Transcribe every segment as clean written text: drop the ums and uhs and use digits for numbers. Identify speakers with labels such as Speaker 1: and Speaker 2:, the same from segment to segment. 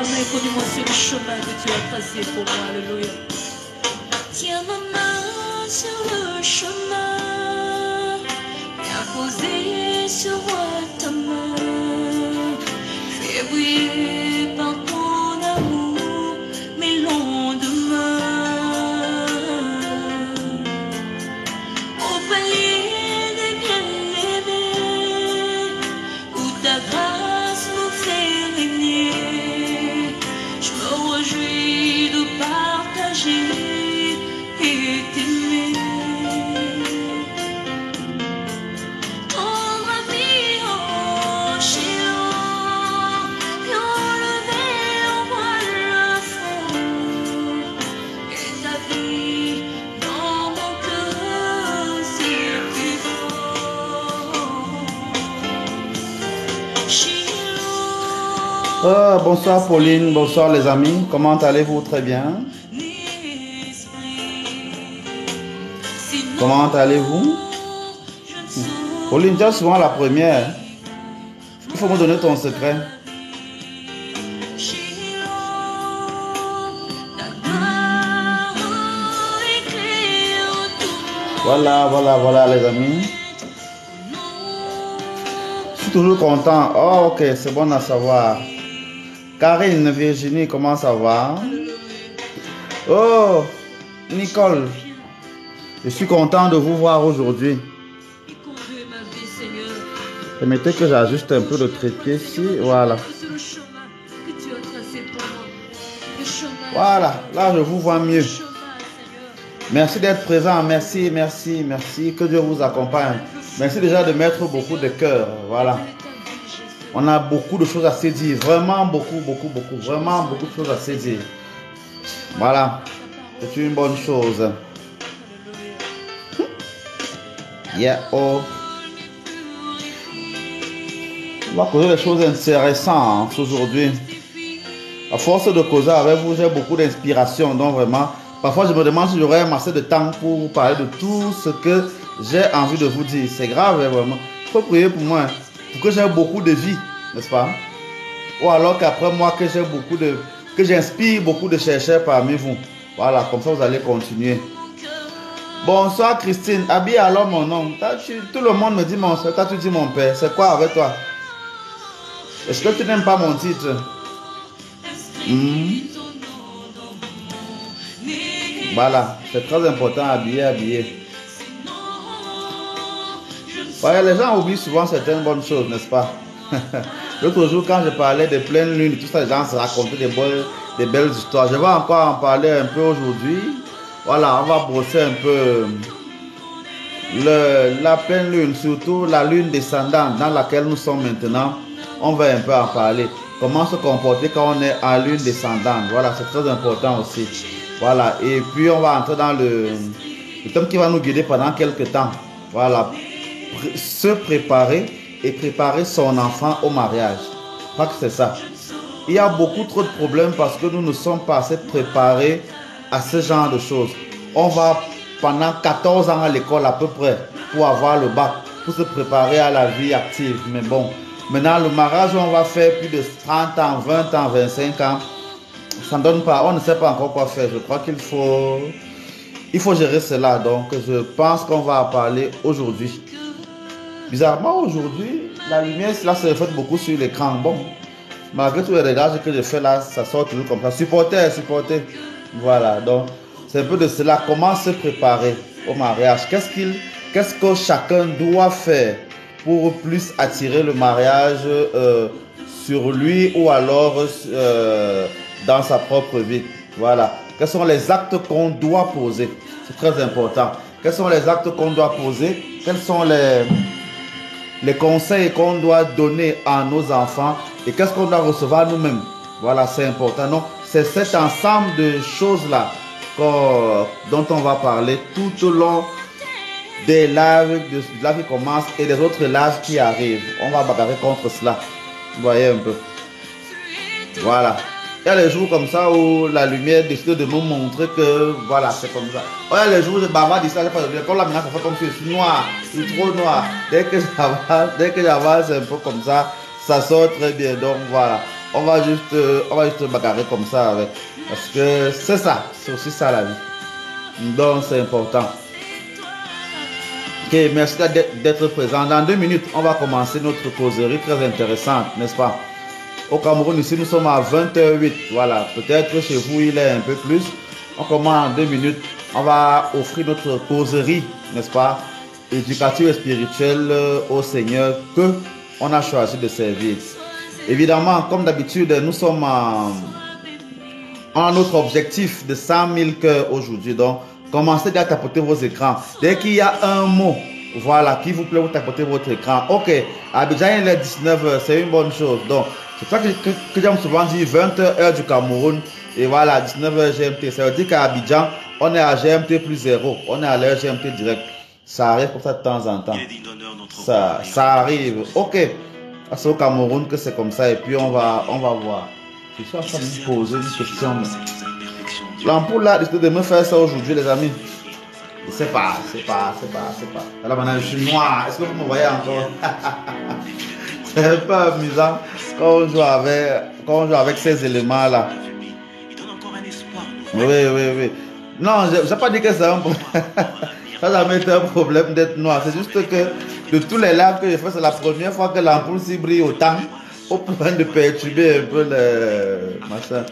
Speaker 1: la main, conduis-moi sur le chemin que tu as tracé pour moi. Alléluia. Tiens ma main sur le chemin, viens poser sur moi ta main. Fais briller par ton amour mes lendemains. Au palier des bien-aimés, où ta grâce nous fait régner, je me réjouis de partager et t'aimer. Ton ami en Shiloh, viens lever en moi le fond, et ta vie dans mon cœur c'est plus fort. Shiloh.
Speaker 2: Bonsoir Pauline, bonsoir les amis, comment allez-vous? Très bien. Comment allez-vous? Pauline, tu es souvent la première. Il faut me donner ton secret. Voilà les amis. Je suis toujours content. Oh ok, c'est bon à savoir. Karine, Virginie, comment ça va? Oh, Nicole. Je suis content de vous voir aujourd'hui. Permettez que j'ajuste un peu le trépied ici. Voilà. Voilà, là je vous vois mieux. Merci d'être présent. Merci. Que Dieu vous accompagne. Merci déjà de mettre beaucoup de cœur. Voilà. On a beaucoup de choses à se dire. Vraiment beaucoup. Vraiment beaucoup de choses à se dire. Voilà. C'est une bonne chose. Yeah, oh. On va causer des choses intéressantes aujourd'hui. À force de causer avec vous, j'ai beaucoup d'inspiration. Donc vraiment, parfois je me demande si j'aurai assez de temps pour vous parler de tout ce que j'ai envie de vous dire. C'est grave, vraiment. Il faut prier pour moi, pour que j'ai beaucoup de vie, n'est-ce pas? Ou alors qu'après moi, que j'inspire beaucoup de chercheurs parmi vous. Voilà, comme ça vous allez continuer. Bonsoir Christine, habille alors mon nom. Tout le monde me dit mon frère, toi tu dis mon père. C'est quoi avec toi? Est-ce que tu n'aimes pas mon titre? Voilà, c'est très important, habiller. Ouais, les gens oublient souvent certaines bonnes choses, n'est-ce pas? L'autre jour, quand je parlais de pleine lune, tout ça, les gens se racontaient des belles histoires. Je vais encore en parler un peu aujourd'hui. Voilà, on va brosser un peu la pleine lune, surtout la lune descendante dans laquelle nous sommes maintenant. On va un peu en parler. Comment se comporter quand on est en lune descendante. Voilà, c'est très important aussi. Voilà, et puis on va entrer dans le thème qui va nous guider pendant quelques temps. Voilà, se préparer et préparer son enfant au mariage. Je crois que c'est ça. Il y a beaucoup trop de problèmes parce que nous ne sommes pas assez préparés à ce genre de choses. On va pendant 14 ans à l'école à peu près pour avoir le bac, pour se préparer à la vie active. Mais bon, maintenant le mariage, on va faire plus de 30 ans, 20 ans, 25 ans. Ça ne donne pas, on ne sait pas encore quoi faire. Je crois qu'il faut gérer cela. Donc je pense qu'on va en parler aujourd'hui. Bizarrement aujourd'hui, la lumière là se reflète beaucoup sur l'écran. Bon, malgré tous les réglages que je fais là, ça sort toujours comme ça. Supporter. Voilà, donc c'est un peu de cela. Comment se préparer au mariage? Qu'est-ce que chacun doit faire pour plus attirer le mariage sur lui ou alors dans sa propre vie? Voilà. Quels sont les actes qu'on doit poser? C'est très important. Quels sont les actes qu'on doit poser? Quels sont les conseils qu'on doit donner à nos enfants? Et qu'est-ce qu'on doit recevoir nous-mêmes? Voilà, c'est important. Non, c'est cet ensemble de choses-là dont on va parler tout au long des lives, de la qui commence et des autres lives qui arrivent. On va bagarrer contre cela. Vous voyez un peu. Voilà. Il y a les jours comme ça où la lumière décide de nous montrer que voilà, c'est comme ça. Il y a les jours où je bavarde ça, comme la lumière, ça fait comme si c'est noir, c'est trop noir. Dès que j'avance un peu comme ça, ça sort très bien. Donc voilà. on va juste bagarrer comme ça avec. Parce que c'est ça, c'est aussi ça la vie. Donc c'est important. Ok, merci d'être présent. Dans 2 minutes, on va commencer notre causerie très intéressante, n'est-ce pas? Au Cameroun, ici, nous sommes à 20h08. Voilà, peut-être chez vous, il est un peu plus. On commence en 2 minutes. On va offrir notre causerie, n'est-ce pas, éducative et spirituelle au Seigneur que on a choisi de servir. Évidemment, comme d'habitude, nous sommes en notre objectif de 100 000 cœurs aujourd'hui. Donc, commencez à tapoter vos écrans. Dès qu'il y a un mot, voilà, qui vous plaît, vous tapotez votre écran. Ok, Abidjan, il est 19h, c'est une bonne chose. Donc, c'est ça que j'aime souvent dire 20h heure du Cameroun. Et voilà, 19h GMT. Ça veut dire qu'à Abidjan, on est à GMT plus 0. On est à l'heure GMT direct. Ça arrive comme ça de temps en temps. Ça arrive. Ok. C'est au Cameroun que c'est comme ça. Et puis on va voir. Je suis en train de me poser une question. L'ampoule là, décidé de me faire ça aujourd'hui, les amis. Je sais pas. Là maintenant, je suis noir. Est-ce que vous me voyez encore? C'est un peu amusant quand on joue avec ces éléments là. Oui. Non, je n'ai pas dit que c'est un problème. Ça n'a jamais été un problème d'être noir. C'est juste que de tous les lampes que j'ai fait, c'est la première fois que l'ampoule s'y brille autant, au point de perturber un peu le machin.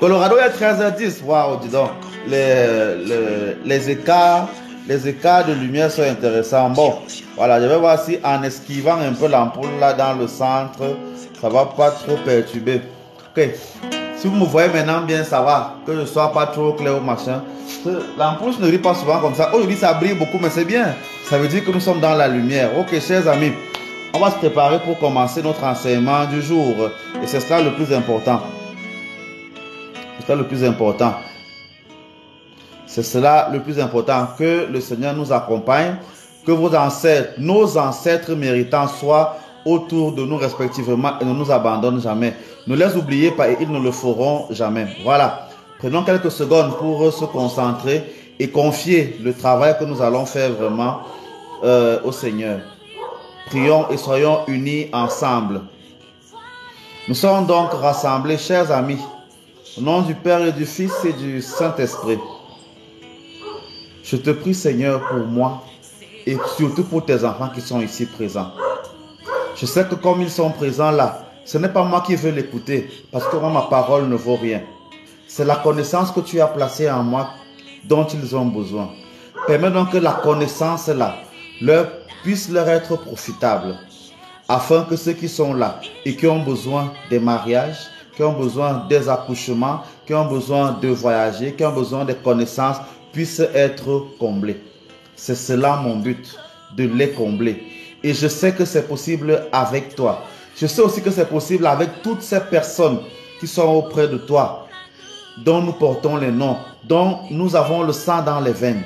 Speaker 2: Colorado, il y a 13h10. Waouh, dis donc. Les écarts de lumière sont intéressants. Bon, voilà, je vais voir si en esquivant un peu l'ampoule là dans le centre, ça va pas trop perturber. Ok. Si vous me voyez maintenant bien, ça va. Que je ne sois pas trop clair au machin. L'ampoule ne brille pas souvent comme ça. Aujourd'hui, ça brille beaucoup, mais c'est bien. Ça veut dire que nous sommes dans la lumière. Ok, chers amis, on va se préparer pour commencer notre enseignement du jour. Et ce sera le plus important. C'est le plus important. C'est cela le plus important. Que le Seigneur nous accompagne. Que nos ancêtres méritants soient autour de nous respectivement et ne nous abandonnent jamais. Ne les oubliez pas et ils ne le feront jamais. Voilà. Prenons quelques secondes pour se concentrer et confier le travail que nous allons faire vraiment au Seigneur. Prions et soyons unis ensemble. Nous sommes donc rassemblés, chers amis, au nom du Père et du Fils et du Saint-Esprit. Je te prie, Seigneur, pour moi et surtout pour tes enfants qui sont ici présents. Je sais que comme ils sont présents là, ce n'est pas moi qui veux l'écouter parce que moi, ma parole ne vaut rien. C'est la connaissance que tu as placée en moi dont ils ont besoin. Permets donc que la connaissance là puisse leur être profitable afin que ceux qui sont là et qui ont besoin des mariages, qui ont besoin des accouchements, qui ont besoin de voyager, qui ont besoin des connaissances puissent être comblés. C'est cela mon but, de les combler. Et je sais que c'est possible avec toi. Je sais aussi que c'est possible avec toutes ces personnes qui sont auprès de toi, dont nous portons les noms, dont nous avons le sang dans les veines.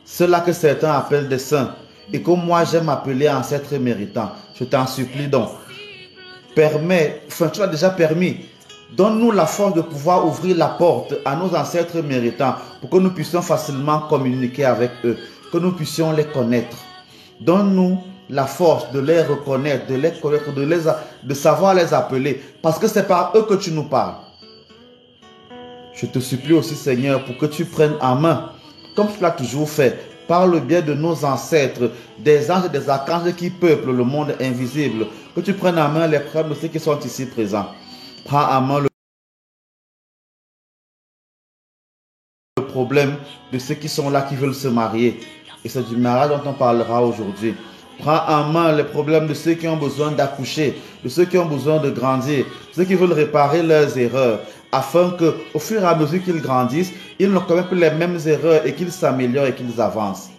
Speaker 2: Ceux-là que certains appellent des saints et que moi j'aime appeler ancêtres méritants. Je t'en supplie donc. Tu l'as déjà permis. Donne-nous la force de pouvoir ouvrir la porte à nos ancêtres méritants pour que nous puissions facilement communiquer avec eux, que nous puissions les connaître. Donne-nous la force de les reconnaître, de les connaître, de savoir les appeler, parce que c'est par eux que tu nous parles. Je te supplie aussi, Seigneur, pour que tu prennes en main, comme tu l'as toujours fait, par le biais de nos ancêtres, des anges et des archanges qui peuplent le monde invisible, que tu prennes en main les problèmes de ceux qui sont ici présents. Prends en main le problème de ceux qui sont là, qui veulent se marier. Et c'est du mariage dont on parlera aujourd'hui. Prends en main les problèmes de ceux qui ont besoin d'accoucher, de ceux qui ont besoin de grandir, de ceux qui veulent réparer leurs erreurs, afin que, au fur et à mesure qu'ils grandissent, ils ne commettent plus les mêmes erreurs et qu'ils s'améliorent et qu'ils avancent.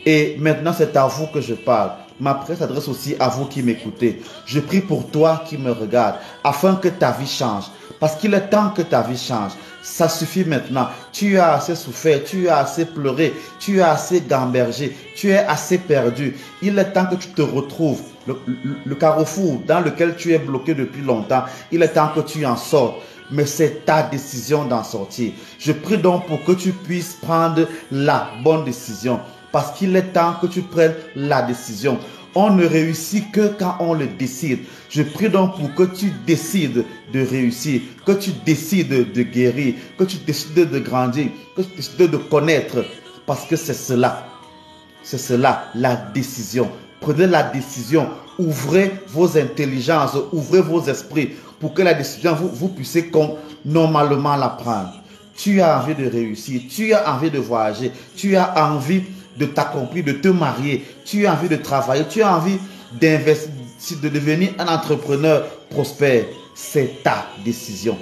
Speaker 2: Et maintenant, c'est à vous que je parle. Ma prière s'adresse aussi à vous qui m'écoutez. Je prie pour toi qui me regardes, afin que ta vie change. Parce qu'il est temps que ta vie change. Ça suffit maintenant. Tu as assez souffert, tu as assez pleuré, tu as assez gambergé, tu es assez perdu. Il est temps que tu te retrouves. Le carrefour dans lequel tu es bloqué depuis longtemps, il est temps que tu en sortes. Mais c'est ta décision d'en sortir. Je prie donc pour que tu puisses prendre la bonne décision. Parce qu'il est temps que tu prennes la décision. On ne réussit que quand on le décide. Je prie donc pour que tu décides de réussir, que tu décides de guérir, que tu décides de grandir, que tu décides de connaître. Parce que c'est cela la décision. Prenez la décision. Ouvrez vos intelligences, ouvrez vos esprits pour que la décision, vous puissiez normalement la prendre. Tu as envie de réussir, tu as envie de voyager, tu as envie de t'accomplir, de te marier, tu as envie de travailler, tu as envie d'investir, de devenir un entrepreneur prospère. C'est ta décision.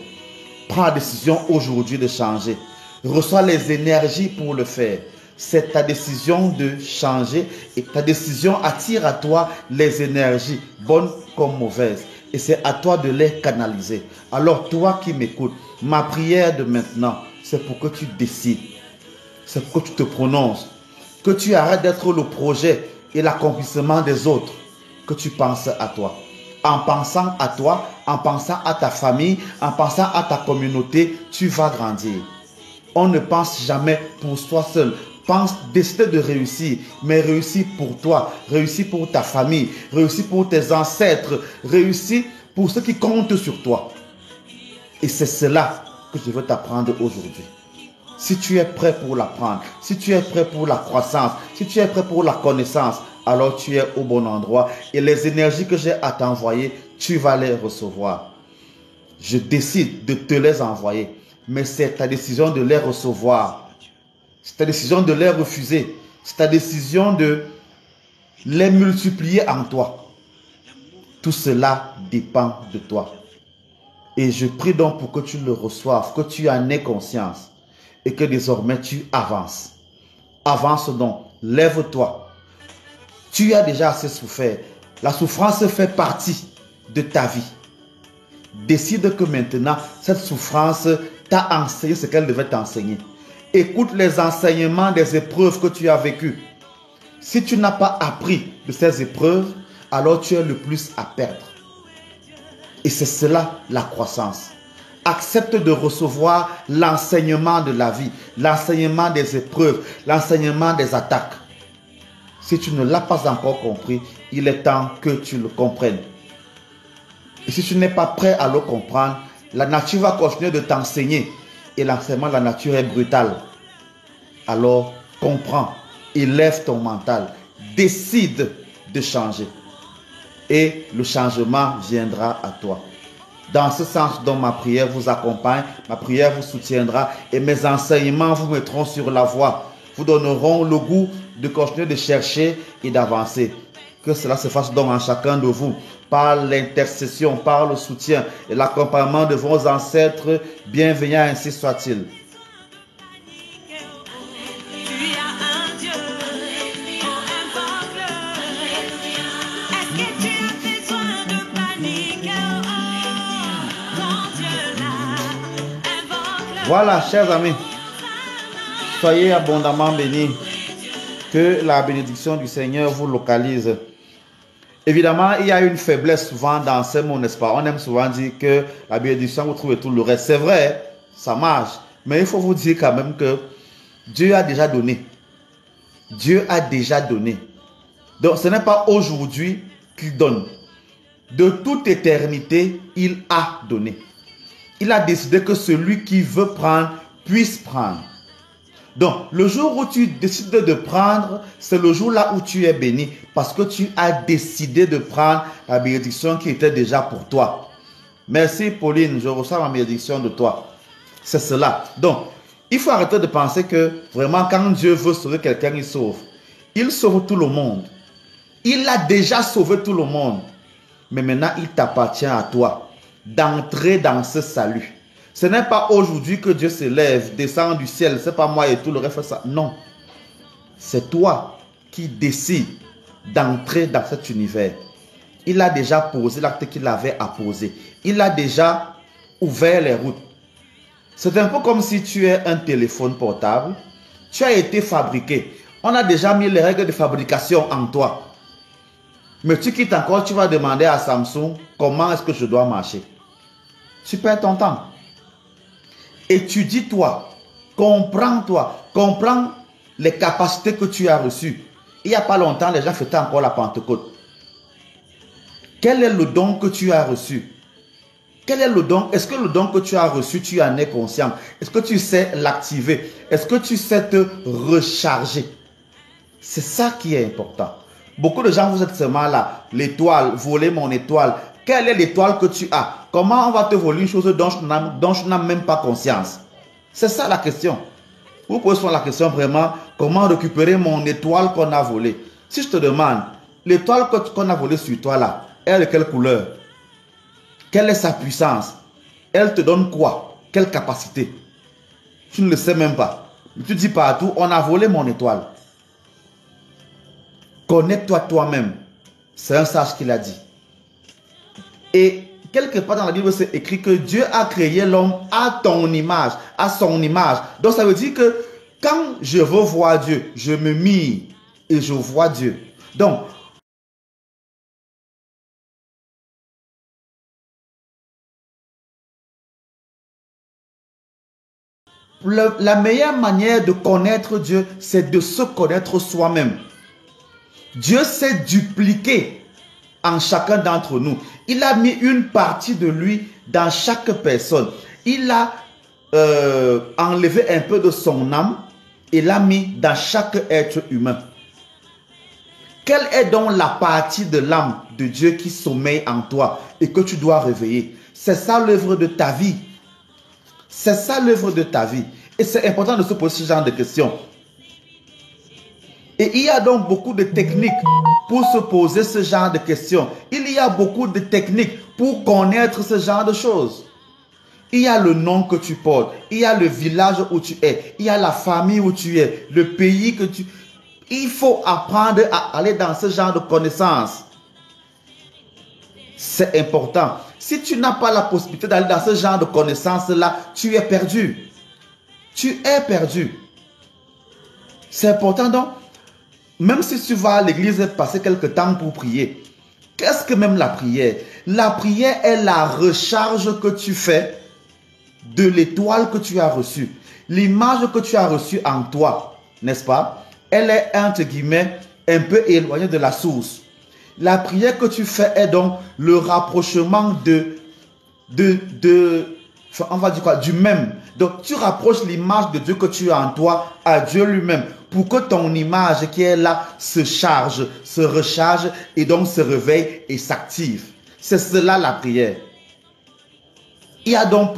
Speaker 2: Prends la décision aujourd'hui de changer. Reçois les énergies pour le faire. C'est ta décision de changer et ta décision attire à toi les énergies, bonnes comme mauvaises. Et c'est à toi de les canaliser. Alors toi qui m'écoutes, ma prière de maintenant, c'est pour que tu décides. C'est pour que tu te prononces. Que tu arrêtes d'être le projet et l'accomplissement des autres. Que tu penses à toi. En pensant à toi, en pensant à ta famille, en pensant à ta communauté, tu vas grandir. On ne pense jamais pour soi seul. Pense, décide de réussir, mais réussir pour toi, réussir pour ta famille, réussir pour tes ancêtres, réussir pour ceux qui comptent sur toi. Et c'est cela que je veux t'apprendre aujourd'hui. Si tu es prêt pour l'apprendre, si tu es prêt pour la croissance, si tu es prêt pour la connaissance, alors tu es au bon endroit. Et les énergies que j'ai à t'envoyer, tu vas les recevoir. Je décide de te les envoyer, mais c'est ta décision de les recevoir. C'est ta décision de les refuser. C'est ta décision de les multiplier en toi. Tout cela dépend de toi. Et je prie donc pour que tu le reçoives, que tu en aies conscience et que désormais tu avances. Avance donc, lève-toi. Tu as déjà assez souffert. La souffrance fait partie de ta vie. Décide que maintenant, cette souffrance t'a enseigné ce qu'elle devait t'enseigner. Écoute les enseignements des épreuves que tu as vécues. Si tu n'as pas appris de ces épreuves, alors tu es le plus à perdre. Et c'est cela la croissance. Accepte de recevoir l'enseignement de la vie, l'enseignement des épreuves, l'enseignement des attaques. Si tu ne l'as pas encore compris, il est temps que tu le comprennes. Et si tu n'es pas prêt à le comprendre, la nature va continuer de t'enseigner. Et l'enseignement de la nature est brutal. Alors, comprends, élève ton mental, décide de changer. Et le changement viendra à toi. Dans ce sens dont ma prière vous accompagne, ma prière vous soutiendra et mes enseignements vous mettront sur la voie. Vous donneront le goût de continuer de chercher et d'avancer. Que cela se fasse donc en chacun de vous, par l'intercession, par le soutien et l'accompagnement de vos ancêtres bienveillants, ainsi soit-il. Voilà, chers amis, soyez abondamment bénis. Que la bénédiction du Seigneur vous localise. Évidemment, il y a une faiblesse souvent dans ces mots, n'est-ce pas? On aime souvent dire que la bénédiction, vous trouvez tout le reste. C'est vrai, ça marche. Mais il faut vous dire quand même que Dieu a déjà donné. Dieu a déjà donné. Donc, ce n'est pas aujourd'hui qu'il donne. De toute éternité, il a donné. Il a décidé que celui qui veut prendre, puisse prendre. Donc, le jour où tu décides de prendre, c'est le jour là où tu es béni parce que tu as décidé de prendre la bénédiction qui était déjà pour toi. Merci Pauline, je reçois ma bénédiction de toi. C'est cela. Donc, il faut arrêter de penser que vraiment quand Dieu veut sauver quelqu'un, il sauve. Il sauve tout le monde. Il a déjà sauvé tout le monde. Mais maintenant, il t'appartient à toi d'entrer dans ce salut. Ce n'est pas aujourd'hui que Dieu se lève, descend du ciel, c'est pas moi et tout le reste ça. Non. C'est toi qui décides d'entrer dans cet univers. Il a déjà posé l'acte qu'il avait à poser. Il a déjà ouvert les routes. C'est un peu comme si tu es un téléphone portable. Tu as été fabriqué. On a déjà mis les règles de fabrication en toi. Mais tu quittes encore, tu vas demander à Samsung comment est-ce que je dois marcher. Tu perds ton temps. Étudie-toi, comprends-toi, comprends les capacités que tu as reçues. Il n'y a pas longtemps, les gens fêtaient encore la Pentecôte. Quel est le don que tu as reçu? Quel est le don? Est-ce que le don que tu as reçu, tu en es conscient? Est-ce que tu sais l'activer? Est-ce que tu sais te recharger? C'est ça qui est important. Beaucoup de gens, vous êtes seulement là. L'étoile, voler mon étoile. Quelle est l'étoile que tu as? Comment on va te voler une chose dont je n'ai même pas conscience? C'est ça la question. Vous posez la question vraiment, comment récupérer mon étoile qu'on a volée? Si je te demande, l'étoile qu'on a volée sur toi là, elle est de quelle couleur? Quelle est sa puissance? Elle te donne quoi? Quelle capacité? Tu ne le sais même pas. Tu dis partout, on a volé mon étoile. Connais-toi toi-même. C'est un sage qui l'a dit. Et quelque part dans la Bible, c'est écrit que Dieu a créé l'homme à ton image, à son image. Donc ça veut dire que quand je veux voir Dieu, je me mire et je vois Dieu. Donc, la meilleure manière de connaître Dieu, c'est de se connaître soi-même. Dieu s'est dupliqué en chacun d'entre nous. Il a mis une partie de lui dans chaque personne. Il a enlevé un peu de son âme et l'a mis dans chaque être humain. Quelle est donc la partie de l'âme de Dieu qui sommeille en toi et que tu dois réveiller? C'est ça l'œuvre de ta vie. C'est ça l'œuvre de ta vie. Et c'est important de se poser ce genre de questions. Et il y a donc beaucoup de techniques pour se poser ce genre de questions. Il y a beaucoup de techniques pour connaître ce genre de choses. Il y a le nom que tu portes. Il y a le village où tu es. Il y a la famille où tu es. Le pays que tu... Il faut apprendre à aller dans ce genre de connaissances. C'est important. Si tu n'as pas la possibilité d'aller dans ce genre de connaissances-là, tu es perdu. Tu es perdu. C'est important donc. Même si tu vas à l'église passer quelque temps pour prier, qu'est-ce que même la prière? La prière est la recharge que tu fais de l'étoile que tu as reçue. L'image que tu as reçue en toi, n'est-ce pas? Elle est, entre guillemets, un peu éloignée de la source. La prière que tu fais est donc le rapprochement on va dire quoi? Du même. Donc, tu rapproches l'image de Dieu que tu as en toi à Dieu lui-même pour que ton image qui est là se charge, se recharge et donc se réveille et s'active. C'est cela la prière. Il y a donc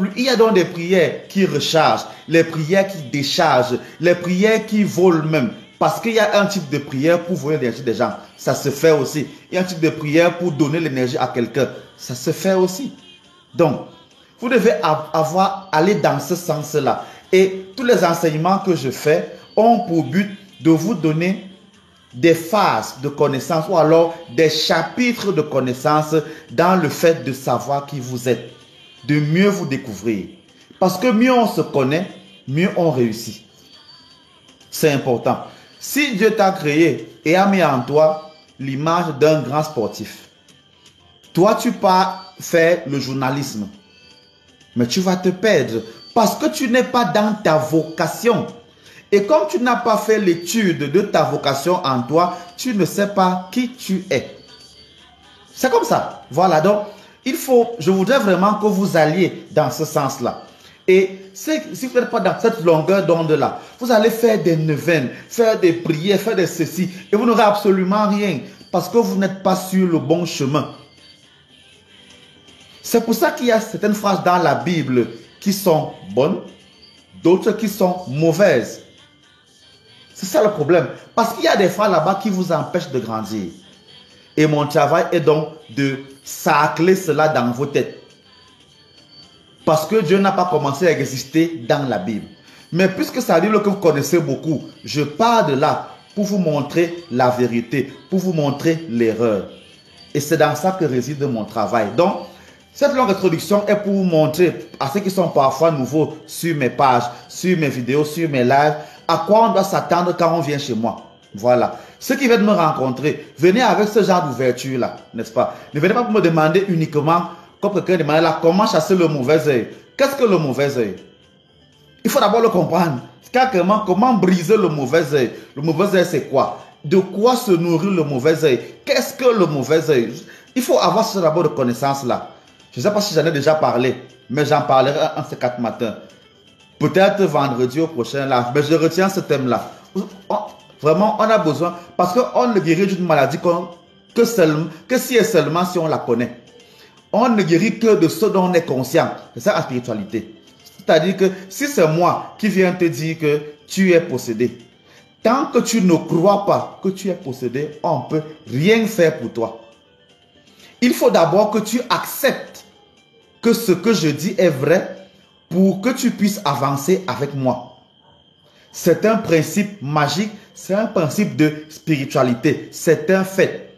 Speaker 2: des prières qui rechargent, les prières qui déchargent, les prières qui volent même. Parce qu'il y a un type de prière pour voler l'énergie des gens. Ça se fait aussi. Il y a un type de prière pour donner l'énergie à quelqu'un. Ça se fait aussi. Donc, vous devez aller dans ce sens-là. Et tous les enseignements que je fais ont pour but de vous donner des phases de connaissance ou alors des chapitres de connaissance dans le fait de savoir qui vous êtes, de mieux vous découvrir. Parce que mieux on se connaît, mieux on réussit. C'est important. Si Dieu t'a créé et a mis en toi l'image d'un grand sportif, toi tu pars faire le journalisme, mais tu vas te perdre parce que tu n'es pas dans ta vocation. Et comme tu n'as pas fait l'étude de ta vocation en toi, tu ne sais pas qui tu es. C'est comme ça. Voilà, donc je voudrais vraiment que vous alliez dans ce sens-là. Et si vous n'êtes pas dans cette longueur d'onde-là, vous allez faire des neuvaines, faire des prières, faire des ceci, et vous n'aurez absolument rien parce que vous n'êtes pas sur le bon chemin. C'est pour ça qu'il y a certaines phrases dans la Bible qui sont bonnes, d'autres qui sont mauvaises. C'est ça le problème. Parce qu'il y a des phrases là-bas qui vous empêchent de grandir. Et mon travail est donc de sacler cela dans vos têtes. Parce que Dieu n'a pas commencé à exister dans la Bible. Mais puisque ça dit que vous connaissez beaucoup, je pars de là pour vous montrer la vérité, pour vous montrer l'erreur. Et c'est dans ça que réside mon travail. Donc, cette longue introduction est pour vous montrer à ceux qui sont parfois nouveaux sur mes pages, sur mes vidéos, sur mes lives, à quoi on doit s'attendre quand on vient chez moi. Voilà. Ceux qui viennent me rencontrer, venez avec ce genre d'ouverture-là, n'est-ce pas? Ne venez pas pour me demander uniquement, comme quelqu'un demandait là, comment chasser le mauvais œil. Qu'est-ce que le mauvais œil? Il faut d'abord le comprendre. Comment briser le mauvais œil? Le mauvais œil, c'est quoi? De quoi se nourrit le mauvais œil? Qu'est-ce que le mauvais œil? Il faut avoir ce d'abord de connaissance-là. Je ne sais pas si j'en ai déjà parlé, mais j'en parlerai un de ces 4 matins. Peut-être vendredi au prochain live, mais je retiens ce thème-là. Vraiment, on a besoin, parce qu'on ne guérit d'une maladie que si et seulement si on la connaît. On ne guérit que de ce dont on est conscient. C'est ça la spiritualité. C'est-à-dire que si c'est moi qui viens te dire que tu es possédé, tant que tu ne crois pas que tu es possédé, on ne peut rien faire pour toi. Il faut d'abord que tu acceptes que ce que je dis est vrai pour que tu puisses avancer avec moi. C'est un principe magique, c'est un principe de spiritualité, c'est un fait.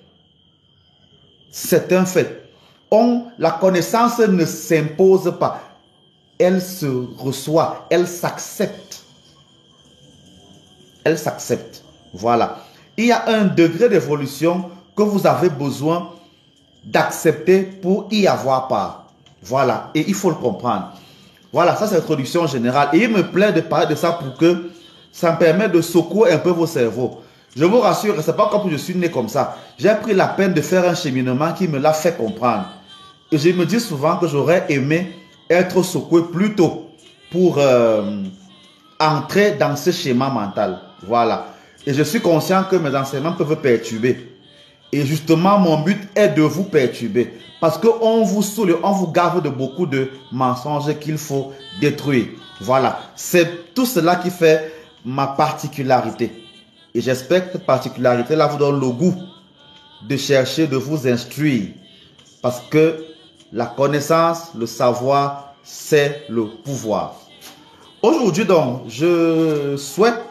Speaker 2: C'est un fait. La connaissance ne s'impose pas, elle se reçoit, elle s'accepte. Elle s'accepte. Voilà. Il y a un degré d'évolution que vous avez besoin d'accepter pour y avoir part. Voilà. Et il faut le comprendre. Voilà, ça c'est l'introduction générale. Et il me plaît de parler de ça pour que ça me permet de secouer un peu vos cerveaux. Je vous rassure, ce n'est pas comme je suis né comme ça. J'ai pris la peine de faire un cheminement qui me l'a fait comprendre. Et je me dis souvent que j'aurais aimé être secoué plus tôt pour entrer dans ce schéma mental. Voilà. Et je suis conscient que mes enseignements peuvent perturber. Et justement, mon but est de vous perturber. Parce qu'on vous saoule, on vous gave de beaucoup de mensonges qu'il faut détruire. Voilà. C'est tout cela qui fait ma particularité. Et j'espère que cette particularité-là vous donne le goût de chercher, de vous instruire. Parce que la connaissance, le savoir, c'est le pouvoir. Aujourd'hui donc, je souhaite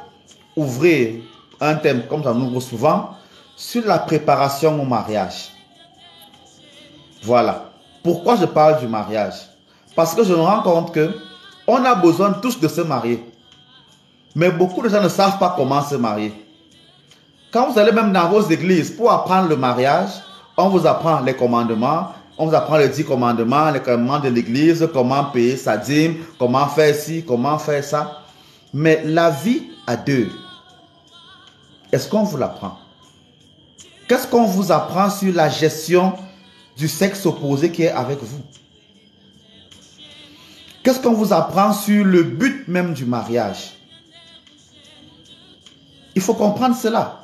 Speaker 2: ouvrir un thème, comme j'en ouvre souvent, sur la préparation au mariage. Voilà. Pourquoi je parle du mariage? Parce que je me rends compte que on a besoin tous de se marier. Mais beaucoup de gens ne savent pas comment se marier. Quand vous allez même dans vos églises pour apprendre le mariage, on vous apprend les commandements, on vous apprend les 10 commandements, les commandements de l'église, comment payer sa dîme, comment faire ci, comment faire ça. Mais la vie à deux, est-ce qu'on vous l'apprend? Qu'est-ce qu'on vous apprend sur la gestion du sexe opposé qui est avec vous? Qu'est-ce qu'on vous apprend sur le but même du mariage? Il faut comprendre cela.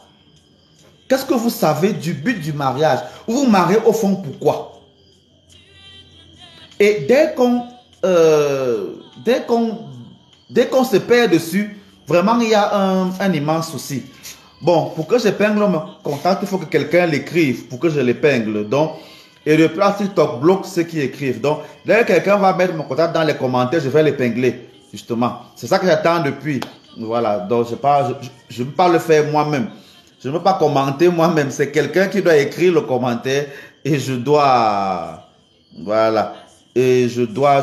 Speaker 2: Qu'est-ce que vous savez du but du mariage? Vous vous mariez au fond pourquoi? Et dès qu'on se perd dessus, vraiment il y a un immense souci. Bon, pour que j'épingle mon contact, il faut que quelqu'un l'écrive pour que je l'épingle. Donc, et le plan TikTok bloque ceux qui écrivent. Donc, dès que quelqu'un va mettre mon contact dans les commentaires, je vais l'épingler, justement. C'est ça que j'attends depuis. Voilà, donc je ne peux pas le faire moi-même. Je ne peux pas commenter moi-même. C'est quelqu'un qui doit écrire le commentaire et je dois... Voilà. Et je dois...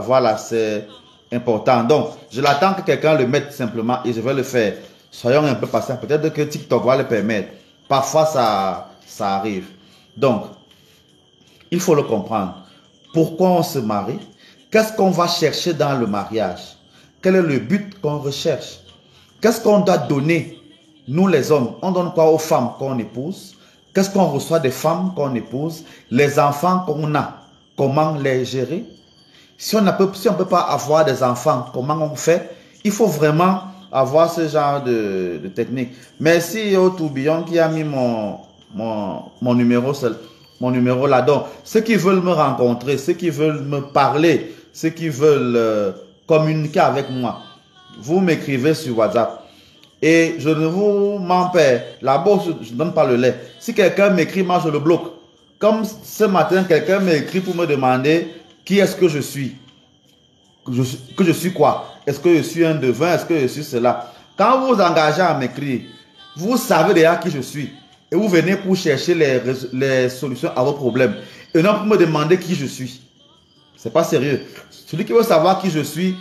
Speaker 2: Voilà, c'est important. Donc, je l'attends que quelqu'un le mette simplement et je vais le faire. Soyons un peu patients. Peut-être que TikTok va le permettre. Parfois, ça arrive. Donc, il faut le comprendre. Pourquoi on se marie? Qu'est-ce qu'on va chercher dans le mariage? Quel est le but qu'on recherche? Qu'est-ce qu'on doit donner? Nous les hommes, on donne quoi aux femmes qu'on épouse? Qu'est-ce qu'on reçoit des femmes qu'on épouse? Les enfants qu'on a, comment les gérer? Si on ne peut pas avoir des enfants, comment on fait? Il faut vraiment avoir ce genre de technique. Merci au tourbillon qui a mis mon numéro là. Donc, ceux qui veulent me rencontrer, ceux qui veulent me parler, ceux qui veulent communiquer avec moi, vous m'écrivez sur WhatsApp. Et je ne vous mens pas, là-bas, je ne donne pas le lait. Si quelqu'un m'écrit, moi, je le bloque. Comme ce matin, quelqu'un m'écrit pour me demander qui est-ce que je suis. Que je suis quoi? Est-ce que je suis un devin? Est-ce que je suis cela? Quand vous vous engagez à m'écrire, vous savez déjà qui je suis. Et vous venez pour chercher les solutions à vos problèmes. Et non pour me demander qui je suis. C'est pas sérieux. Celui qui veut savoir qui je suis,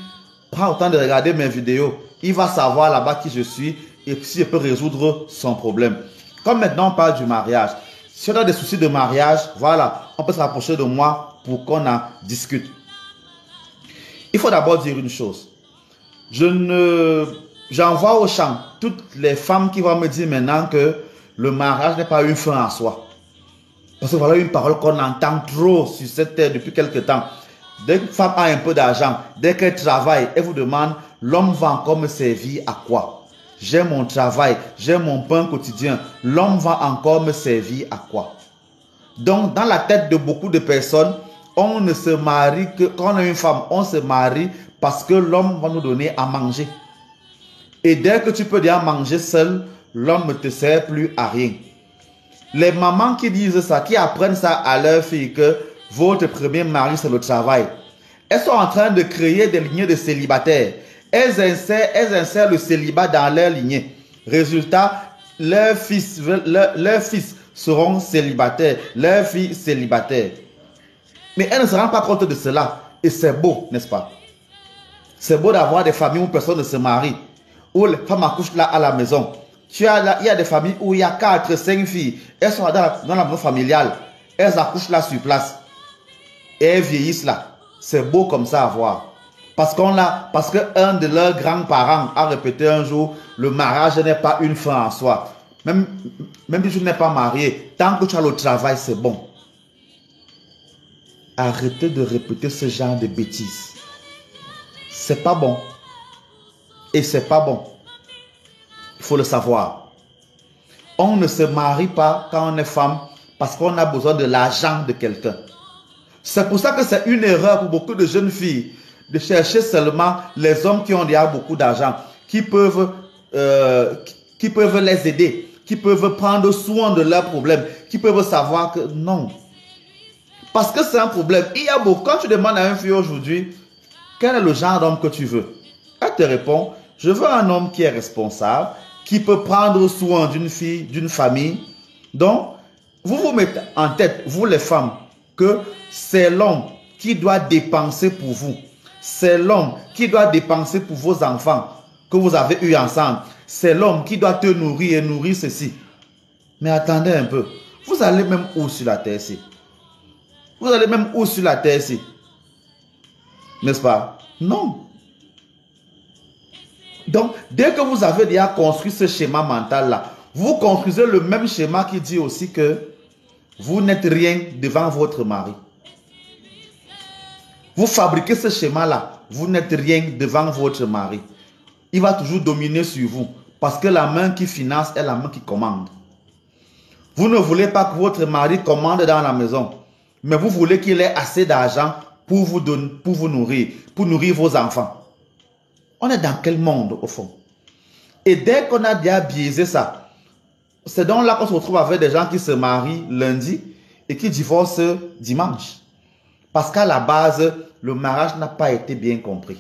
Speaker 2: prend le temps de regarder mes vidéos. Il va savoir là-bas qui je suis et si je peux résoudre son problème. Comme maintenant on parle du mariage. Si on a des soucis de mariage, voilà, on peut se rapprocher de moi pour qu'on en discute. Il faut d'abord dire une chose. J'envoie au champ toutes les femmes qui vont me dire maintenant que le mariage n'est pas une fin en soi. Parce que voilà une parole qu'on entend trop sur cette terre depuis quelque temps. Dès qu'une femme a un peu d'argent, dès qu'elle travaille, elle vous demande, l'homme va encore me servir à quoi? J'ai mon travail, j'ai mon pain quotidien. L'homme va encore me servir à quoi? Donc, dans la tête de beaucoup de personnes, on ne se marie que quand on a une femme, on se marie parce que l'homme va nous donner à manger. Et dès que tu peux déjà manger seul, l'homme ne te sert plus à rien. Les mamans qui disent ça, qui apprennent ça à leurs filles que votre premier mari c'est le travail, elles sont en train de créer des lignées de célibataires. Elles insèrent le célibat dans leur lignée. Résultat, leurs fils seront célibataires, leurs filles célibataires. Mais elles ne se rendent pas compte de cela. Et c'est beau, n'est-ce pas? C'est beau d'avoir des familles où personne ne se marie, où les femmes accouchent là à la maison. Il y a des familles où il y a 4, 5 filles. Elles sont dans la maison familiale. Elles accouchent là sur place. Et elles vieillissent là. C'est beau comme ça à voir. Parce qu'un de leurs grands-parents a répété un jour, le mariage n'est pas une fin en soi. Même si tu n'es pas marié, tant que tu as le travail, c'est bon. Arrêtez de répéter ce genre de bêtises. C'est pas bon. Et c'est pas bon. Il faut le savoir. On ne se marie pas quand on est femme parce qu'on a besoin de l'argent de quelqu'un. C'est pour ça que c'est une erreur pour beaucoup de jeunes filles de chercher seulement les hommes qui ont déjà beaucoup d'argent, qui peuvent les aider, qui peuvent prendre soin de leurs problèmes, qui peuvent savoir que non. Parce que c'est un problème. Il y a beaucoup. Quand tu demandes à une fille aujourd'hui, quel est le genre d'homme que tu veux? Elle te répond, je veux un homme qui est responsable, qui peut prendre soin d'une fille, d'une famille. Donc, vous vous mettez en tête, vous les femmes, que c'est l'homme qui doit dépenser pour vous. C'est l'homme qui doit dépenser pour vos enfants que vous avez eus ensemble. C'est l'homme qui doit te nourrir et nourrir ceci. Mais attendez un peu. Vous allez même où sur la terre-ci? Vous allez même où sur la terre-ci? N'est-ce pas? Non. Donc, dès que vous avez déjà construit ce schéma mental-là, vous construisez le même schéma qui dit aussi que vous n'êtes rien devant votre mari. Vous fabriquez ce schéma-là, vous n'êtes rien devant votre mari. Il va toujours dominer sur vous parce que la main qui finance est la main qui commande. Vous ne voulez pas que votre mari commande dans la maison, mais vous voulez qu'il ait assez d'argent pour vous donner, pour vous nourrir, pour nourrir vos enfants. On est dans quel monde au fond? Et dès qu'on a déjà biaisé ça, c'est donc là qu'on se retrouve avec des gens qui se marient lundi et qui divorcent dimanche. Parce qu'à la base, le mariage n'a pas été bien compris.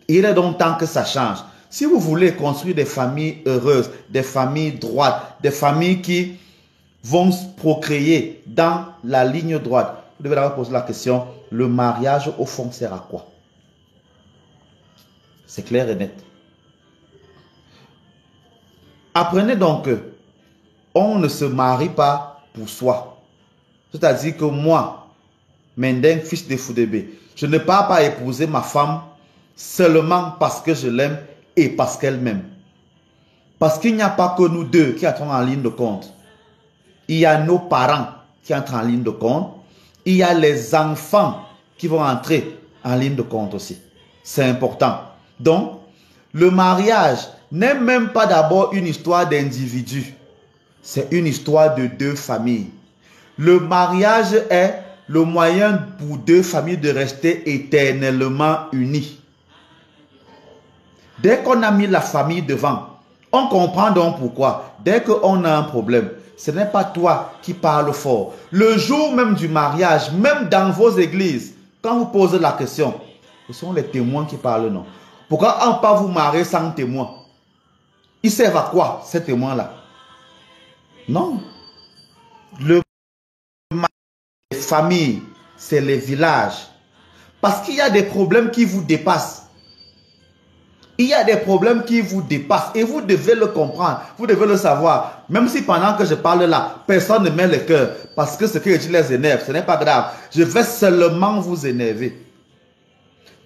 Speaker 2: Il est donc temps que ça change. Si vous voulez construire des familles heureuses, des familles droites, des familles qui vont se procréer dans la ligne droite, vous devez d'abord poser la question, le mariage au fond sert à quoi? C'est clair et net. Apprenez donc que on ne se marie pas pour soi. C'est-à-dire que moi, Mendeng, fils de Foudébé, je ne pars pas épouser ma femme seulement parce que je l'aime et parce qu'elle m'aime. Parce qu'il n'y a pas que nous deux qui entrons en ligne de compte. Il y a nos parents qui entrent en ligne de compte. Il y a les enfants qui vont entrer en ligne de compte aussi. C'est important. Donc, le mariage n'est même pas d'abord une histoire d'individus. C'est une histoire de deux familles. Le mariage est le moyen pour deux familles de rester éternellement unies. Dès qu'on a mis la famille devant, on comprend donc pourquoi. Dès qu'on a un problème, ce n'est pas toi qui parles fort. Le jour même du mariage, même dans vos églises, quand vous posez la question, ce sont les témoins qui parlent, non? Pourquoi on ne peut pas vous marier sans témoin? Ils servent à quoi, ces témoins-là? Non. Le mariage, les familles, c'est les villages. Parce qu'il y a des problèmes qui vous dépassent. Il y a des problèmes qui vous dépassent et vous devez le comprendre, vous devez le savoir. Même si pendant que je parle là, personne ne met le cœur parce que ce que je dis les énerve, ce n'est pas grave. Je vais seulement vous énerver.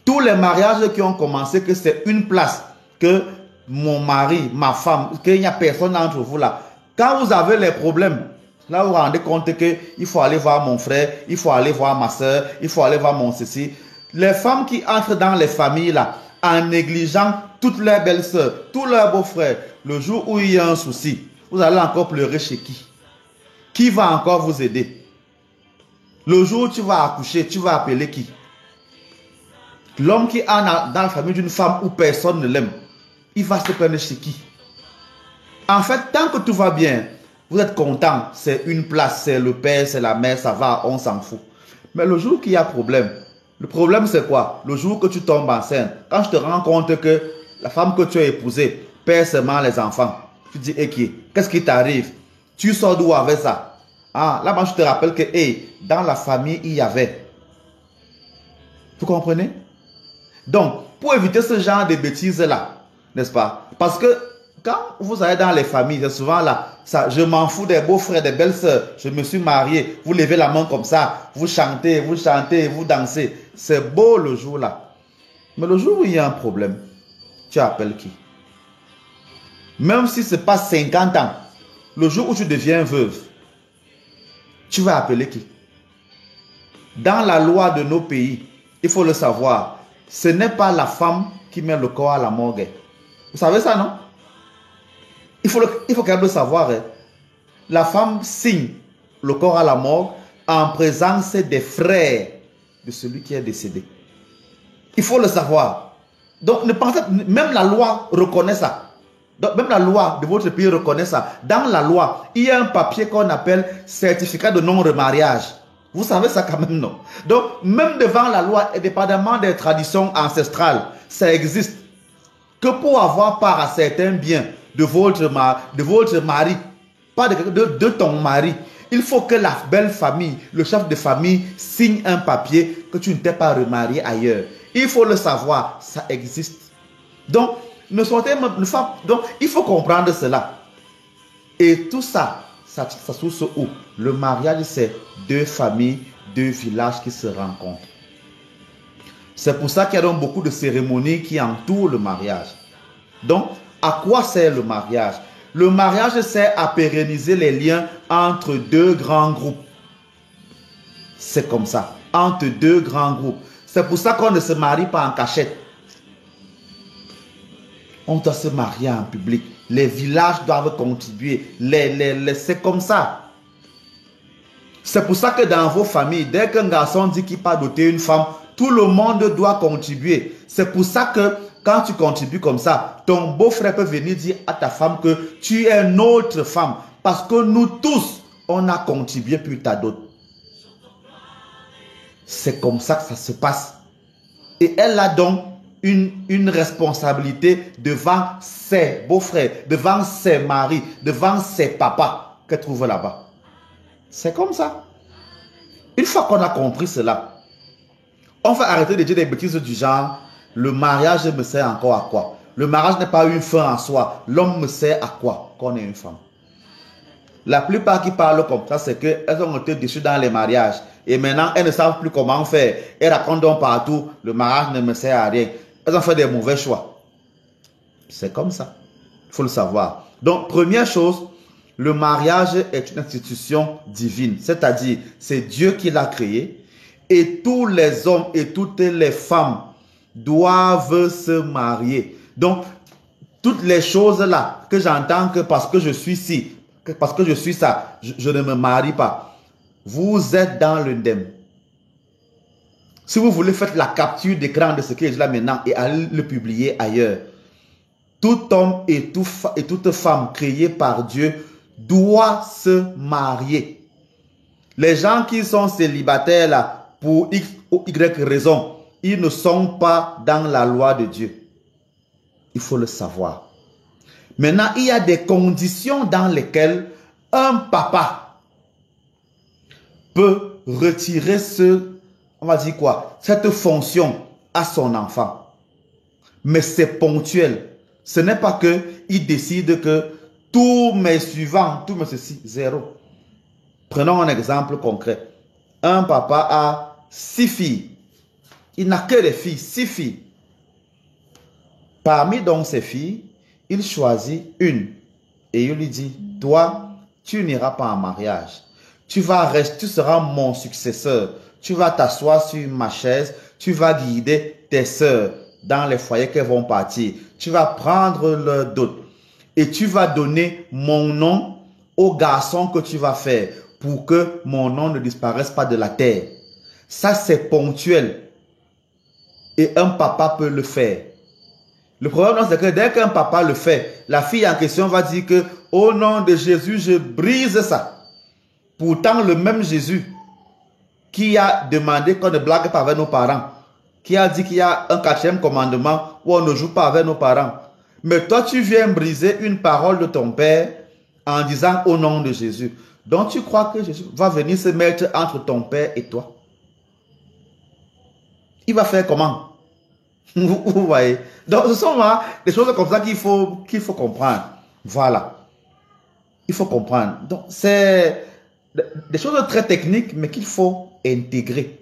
Speaker 2: Tous les mariages qui ont commencé, que c'est une place, que mon mari, ma femme, qu'il n'y a personne entre vous là. Quand vous avez les problèmes, Là, vous vous rendez compte qu'il faut aller voir mon frère, il faut aller voir ma soeur, il faut aller voir mon ceci. Les femmes qui entrent dans les familles là, en négligeant toutes leurs belles-sœurs, tous leurs beaux-frères, le jour où il y a un souci, vous allez encore pleurer chez qui? Qui va encore vous aider? Le jour où tu vas accoucher, tu vas appeler qui? L'homme qui est dans la famille d'une femme où personne ne l'aime, il va se plaindre chez qui? En fait, tant que tout va bien, vous êtes content, c'est une place, c'est le père, c'est la mère, ça va, on s'en fout. Mais le jour qu'il y a problème, le problème c'est quoi? Le jour que tu tombes enceinte, quand je te rends compte que la femme que tu as épousée perd seulement les enfants, tu dis, qu'est-ce qui t'arrive? Tu sors d'où avec ça? Ah, là, moi je te rappelle que, dans la famille, il y avait. Vous comprenez? Donc, pour éviter ce genre de bêtises-là, n'est-ce pas? Parce que quand vous allez dans les familles, c'est souvent là, ça, je m'en fous des beaux-frères, des belles-sœurs, je me suis marié, vous levez la main comme ça, vous chantez, vous dansez. C'est beau le jour-là. Mais le jour où il y a un problème, tu appelles qui? Même si ce n'est pas 50 ans, le jour où tu deviens veuve, tu vas appeler qui? Dans la loi de nos pays, il faut le savoir, ce n'est pas la femme qui met le corps à la morgue. Vous savez ça, non? Il faut quand même le savoir. La femme signe le corps à la morgue en présence des frères de celui qui est décédé. Il faut le savoir. Donc, ne pensez, même la loi reconnaît ça. Donc, même la loi de votre pays reconnaît ça. Dans la loi, il y a un papier qu'on appelle certificat de non-remariage. Vous savez ça quand même, non? Donc, même devant la loi, indépendamment des traditions ancestrales, ça existe. Que pour avoir part à certains biens de votre mari, pas de ton mari, il faut que la belle famille, le chef de famille, signe un papier que tu ne t'es pas remarié ailleurs. Il faut le savoir, ça existe. Donc, donc il faut comprendre cela. Et tout ça, ça source où? Le mariage, c'est deux familles, deux villages qui se rencontrent. C'est pour ça qu'il y a donc beaucoup de cérémonies qui entourent le mariage. Donc, à quoi sert le mariage? Le mariage sert à pérenniser les liens entre deux grands groupes. C'est comme ça, entre deux grands groupes. C'est pour ça qu'on ne se marie pas en cachette. On doit se marier en public. Les villages doivent contribuer. C'est comme ça. C'est pour ça que dans vos familles, dès qu'un garçon dit qu'il part doter une femme, tout le monde doit contribuer. C'est pour ça que quand tu contribues comme ça, ton beau-frère peut venir dire à ta femme que tu es notre femme. Parce que nous tous, on a contribué pour ta dot. C'est comme ça que ça se passe. Et elle a donc une responsabilité devant ses beaux-frères, devant ses maris, devant ses papas qu'elle trouve là-bas. C'est comme ça. Une fois qu'on a compris cela, on va arrêter de dire des bêtises du genre, le mariage me sert encore à quoi? Le mariage n'est pas une fin en soi. L'homme me sert à quoi qu'on ait une femme? La plupart qui parlent comme ça, c'est qu'elles ont été déçues dans les mariages. Et maintenant, elles ne savent plus comment faire. Elles racontent donc partout, le mariage ne me sert à rien. Elles ont fait des mauvais choix. C'est comme ça. Il faut le savoir. Donc, première chose, le mariage est une institution divine. C'est-à-dire, c'est Dieu qui l'a créé. Et tous les hommes et toutes les femmes doivent se marier. Donc, toutes les choses là que j'entends que parce que je suis ci, parce que je suis ça, je ne me marie pas. Vous êtes dans l'undem. Si vous voulez, faites la capture d'écran de ce qui est là maintenant et allez le publier ailleurs. Tout homme et toute femme créée par Dieu doit se marier. Les gens qui sont célibataires là, pour X ou Y raison, ils ne sont pas dans la loi de Dieu. Il faut le savoir. Maintenant, il y a des conditions dans lesquelles un papa peut retirer on va dire quoi, cette fonction à son enfant. Mais c'est ponctuel. Ce n'est pas qu'il décide que tous mes suivants, tous mes ceci, zéro. Prenons un exemple concret. Un papa a 6 filles. Il n'a que des filles, 6 filles. Parmi donc ces filles, il choisit une. Et il lui dit, toi, tu n'iras pas en mariage. Tu seras mon successeur. Tu vas t'asseoir sur ma chaise. Tu vas guider tes sœurs dans les foyers qu'elles vont partir. Tu vas prendre leur dot. Et tu vas donner mon nom au garçon que tu vas faire pour que mon nom ne disparaisse pas de la terre. Ça, c'est ponctuel. Et un papa peut le faire. Le problème, c'est que dès qu'un papa le fait, la fille en question va dire que au nom de Jésus, je brise ça. Pourtant, le même Jésus qui a demandé qu'on ne blague pas avec nos parents, qui a dit qu'il y a un 4e commandement où on ne joue pas avec nos parents. Mais toi, tu viens briser une parole de ton père en disant au nom de Jésus. Donc, tu crois que Jésus va venir se mettre entre ton père et toi? Il va faire comment? Vous voyez? Donc, ce sont là des choses comme ça qu'il faut comprendre. Voilà. Il faut comprendre. Donc, c'est des choses très techniques, mais qu'il faut intégrer.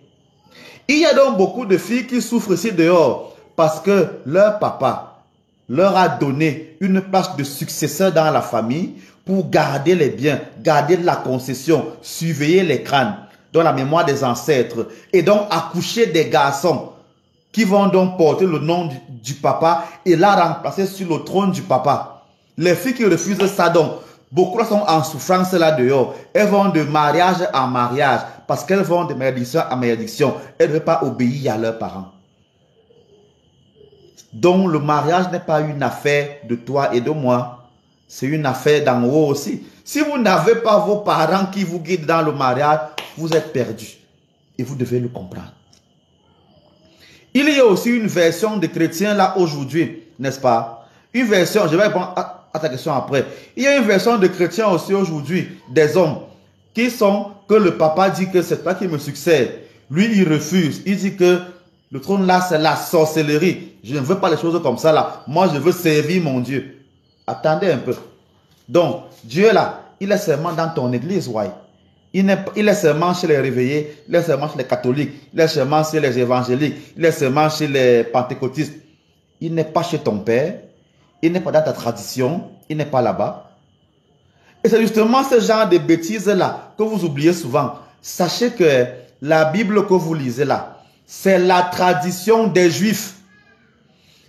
Speaker 2: Il y a donc beaucoup de filles qui souffrent ici dehors parce que leur papa leur a donné une place de successeur dans la famille pour garder les biens, garder la concession, surveiller les crânes, dans la mémoire des ancêtres, et donc accoucher des garçons qui vont donc porter le nom du papa et la remplacer sur le trône du papa. Les filles qui refusent ça, donc, beaucoup sont en souffrance là dehors. Elles vont de mariage en mariage parce qu'elles vont de malédiction en malédiction. Elles ne veulent pas obéir à leurs parents. Donc le mariage n'est pas une affaire de toi et de moi. C'est une affaire d'en haut aussi. Si vous n'avez pas vos parents qui vous guident dans le mariage, vous êtes perdus. Et vous devez le comprendre. Il y a aussi une version de chrétiens là aujourd'hui, n'est-ce pas? Une version, je vais répondre à ta question après. Il y a une version de chrétiens aussi aujourd'hui, des hommes, qui sont, que le papa dit que c'est toi qui me succède. Lui, il refuse. Il dit que le trône là, c'est la sorcellerie. Je ne veux pas les choses comme ça là. Moi, je veux servir mon Dieu. Attendez un peu. Donc, Dieu là, il est seulement dans ton église, ouais. Il est seulement chez les réveillés, il est seulement chez les catholiques, il est seulement chez les évangéliques, il est seulement chez les pentecôtistes. Il n'est pas chez ton père, il n'est pas dans ta tradition, il n'est pas là-bas. Et c'est justement ce genre de bêtises-là que vous oubliez souvent. Sachez que la Bible que vous lisez là, c'est la tradition des Juifs.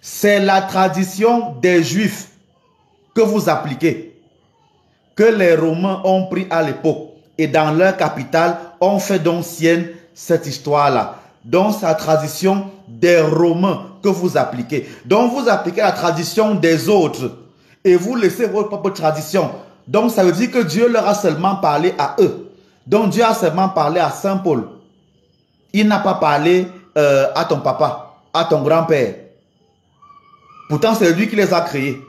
Speaker 2: C'est la tradition des Juifs que vous appliquez, que les Romains ont pris à l'époque. Et dans leur capitale, on fait donc sienne cette histoire-là. Donc, c'est la tradition des Romains que vous appliquez. Donc, vous appliquez la tradition des autres. Et vous laissez votre propre tradition. Donc, ça veut dire que Dieu leur a seulement parlé à eux. Donc, Dieu a seulement parlé à Saint Paul. Il n'a pas parlé à ton papa, à ton grand-père. Pourtant, c'est lui qui les a créés.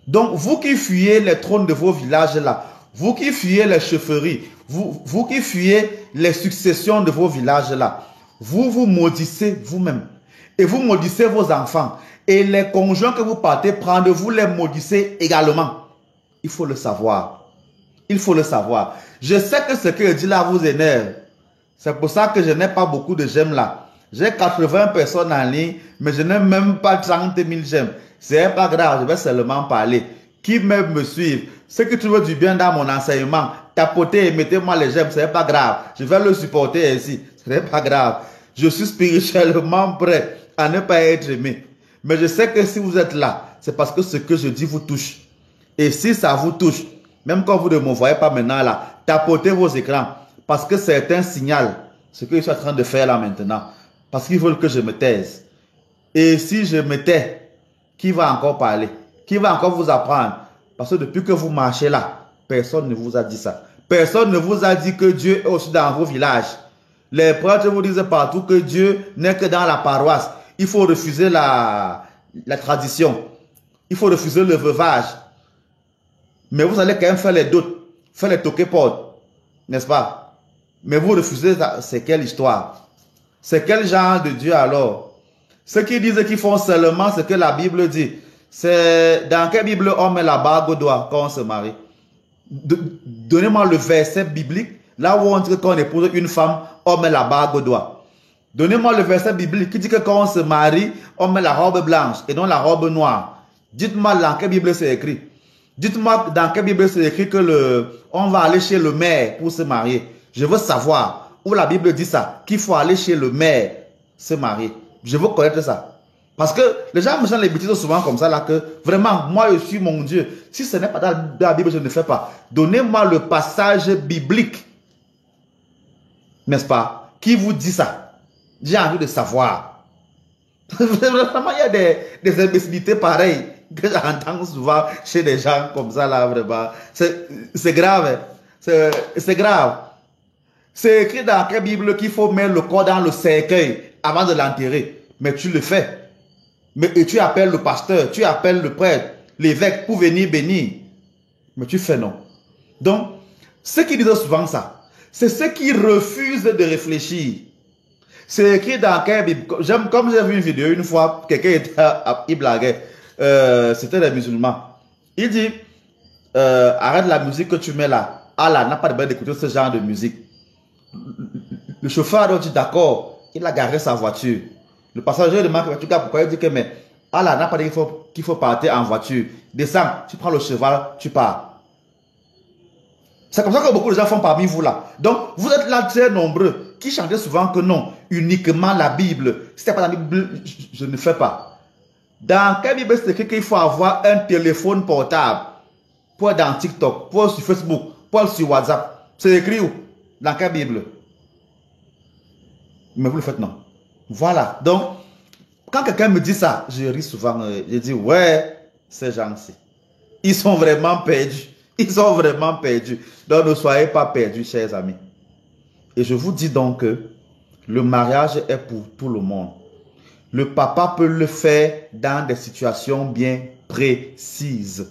Speaker 2: Donc, vous qui fuyez les trônes de vos villages là, vous qui fuyez les chefferies, vous qui fuyez les successions de vos villages là, vous vous maudissez vous-même. Et vous maudissez vos enfants. Et les conjoints que vous partez prendre, vous les maudissez également. Il faut le savoir. Il faut le savoir. Je sais que ce que je dis là vous énerve. C'est pour ça que je n'ai pas beaucoup de j'aime là. J'ai 80 personnes en ligne, mais je n'ai même pas 30 000 j'aime. C'est pas grave, je vais seulement parler. Qui même me suivent, ceux qui trouvent du bien dans mon enseignement, tapotez et mettez-moi les j'aime, ce n'est pas grave. Je vais le supporter ici, ce n'est pas grave. Je suis spirituellement prêt à ne pas être aimé. Mais je sais que si vous êtes là, c'est parce que ce que je dis vous touche. Et si ça vous touche, même quand vous ne me voyez pas maintenant là, tapotez vos écrans. Parce que c'est un signal, ce que je suis en train de faire là maintenant. Parce qu'ils veulent que je me taise. Et si je me tais, qui va encore parler? Qui va encore vous apprendre? Parce que depuis que vous marchez là, personne ne vous a dit ça. Personne ne vous a dit que Dieu est aussi dans vos villages. Les prêtres vous disent partout que Dieu n'est que dans la paroisse. Il faut refuser la tradition. Il faut refuser le veuvage. Mais vous allez quand même faire les doutes, faire les toquer-portes, n'est-ce pas? Mais vous refusez ça. C'est quelle histoire? C'est quel genre de Dieu alors? Ceux qui disent qu'ils font seulement ce que la Bible dit. C'est dans quelle Bible on met la bague au doigt quand on se marie? Donnez-moi le verset biblique, là où on dit que quand on épouse une femme, on met la bague au doigt. Donnez-moi le verset biblique qui dit que quand on se marie, on met la robe blanche et non la robe noire. Dites-moi dans quelle Bible c'est écrit. Dites-moi dans quelle Bible c'est écrit que on va aller chez le maire pour se marier. Je veux savoir où la Bible dit ça, qu'il faut aller chez le maire se marier. Je veux connaître ça. Parce que les gens me chantent les bêtises souvent comme ça là que vraiment, moi je suis mon Dieu. Si ce n'est pas dans la Bible, je ne fais pas. Donnez-moi le passage biblique. N'est-ce pas? Qui vous dit ça? J'ai envie de savoir. Vraiment, il y a des imbécilités pareilles que j'entends souvent chez des gens comme ça là, vraiment. C'est grave. C'est grave. C'est écrit dans la Bible qu'il faut mettre le corps dans le cercueil avant de l'enterrer. Mais tu le fais. Et tu appelles le pasteur, tu appelles le prêtre, l'évêque pour venir bénir. Mais tu fais non. Donc, ceux qui disent souvent ça, c'est ceux qui refusent de réfléchir. C'est écrit dans quelle Bible? Comme j'ai vu une vidéo une fois, il blaguait. C'était les musulmans. Il dit, arrête la musique que tu mets là. Allah n'a pas de besoin d'écouter ce genre de musique. Le chauffeur a dit d'accord, il a garé sa voiture. Le passager demande pourquoi il dit que mais Allah n'a pas dit qu'il faut partir en voiture. Descends, tu prends le cheval, tu pars. C'est comme ça que beaucoup de gens font parmi vous là. Donc vous êtes là très nombreux qui chantaient souvent que non, uniquement la Bible. Si ce n'est pas la Bible, je ne fais pas. Dans quelle Bible c'est écrit qu'il faut avoir un téléphone portable pour être dans TikTok, pour être sur Facebook, pour être sur WhatsApp? C'est écrit où? Dans quelle Bible? Mais vous le faites non. Voilà. Donc, quand quelqu'un me dit ça, je ris souvent. Je dis, ouais, ces gens-ci, ils sont vraiment perdus. Ils sont vraiment perdus. Donc, ne soyez pas perdus, chers amis. Et je vous dis donc que le mariage est pour tout le monde. Le papa peut le faire dans des situations bien précises.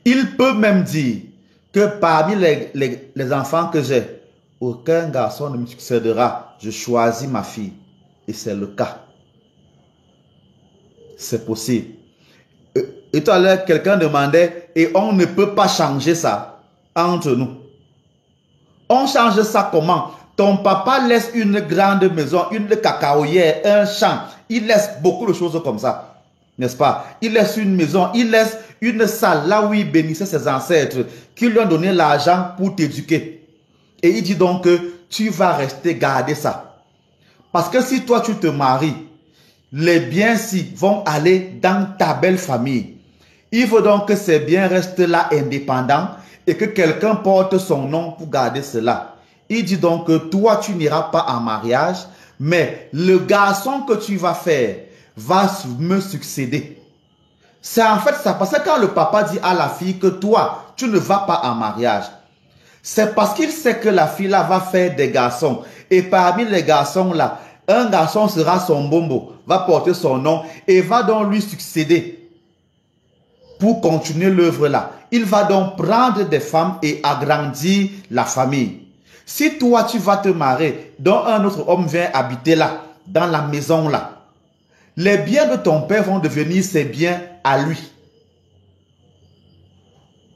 Speaker 2: Il peut même dire que parmi les enfants que j'ai, aucun garçon ne me succédera. Je choisis ma fille. Et c'est le cas. C'est possible. Et tout à l'heure, quelqu'un demandait, et on ne peut pas changer ça entre nous. On change ça comment? Ton papa laisse une grande maison, une cacaoyère, un champ. Il laisse beaucoup de choses comme ça. N'est-ce pas? Il laisse une maison, il laisse une salle là où il bénissait ses ancêtres qui lui ont donné l'argent pour t'éduquer. Et il dit donc que tu vas rester garder ça. Parce que si toi tu te maries, les biens-ci vont aller dans ta belle famille. Il faut donc que ces biens restent là indépendants et que quelqu'un porte son nom pour garder cela. Il dit donc que toi tu n'iras pas en mariage, mais le garçon que tu vas faire va me succéder. C'est en fait ça. Parce que quand le papa dit à la fille que toi tu ne vas pas en mariage, c'est parce qu'il sait que la fille là va faire des garçons. Et parmi les garçons là, un garçon sera son bombo, va porter son nom et va donc lui succéder pour continuer l'œuvre là. Il va donc prendre des femmes et agrandir la famille. Si toi tu vas te marier, dont un autre homme vient habiter là, dans la maison là, les biens de ton père vont devenir ses biens à lui.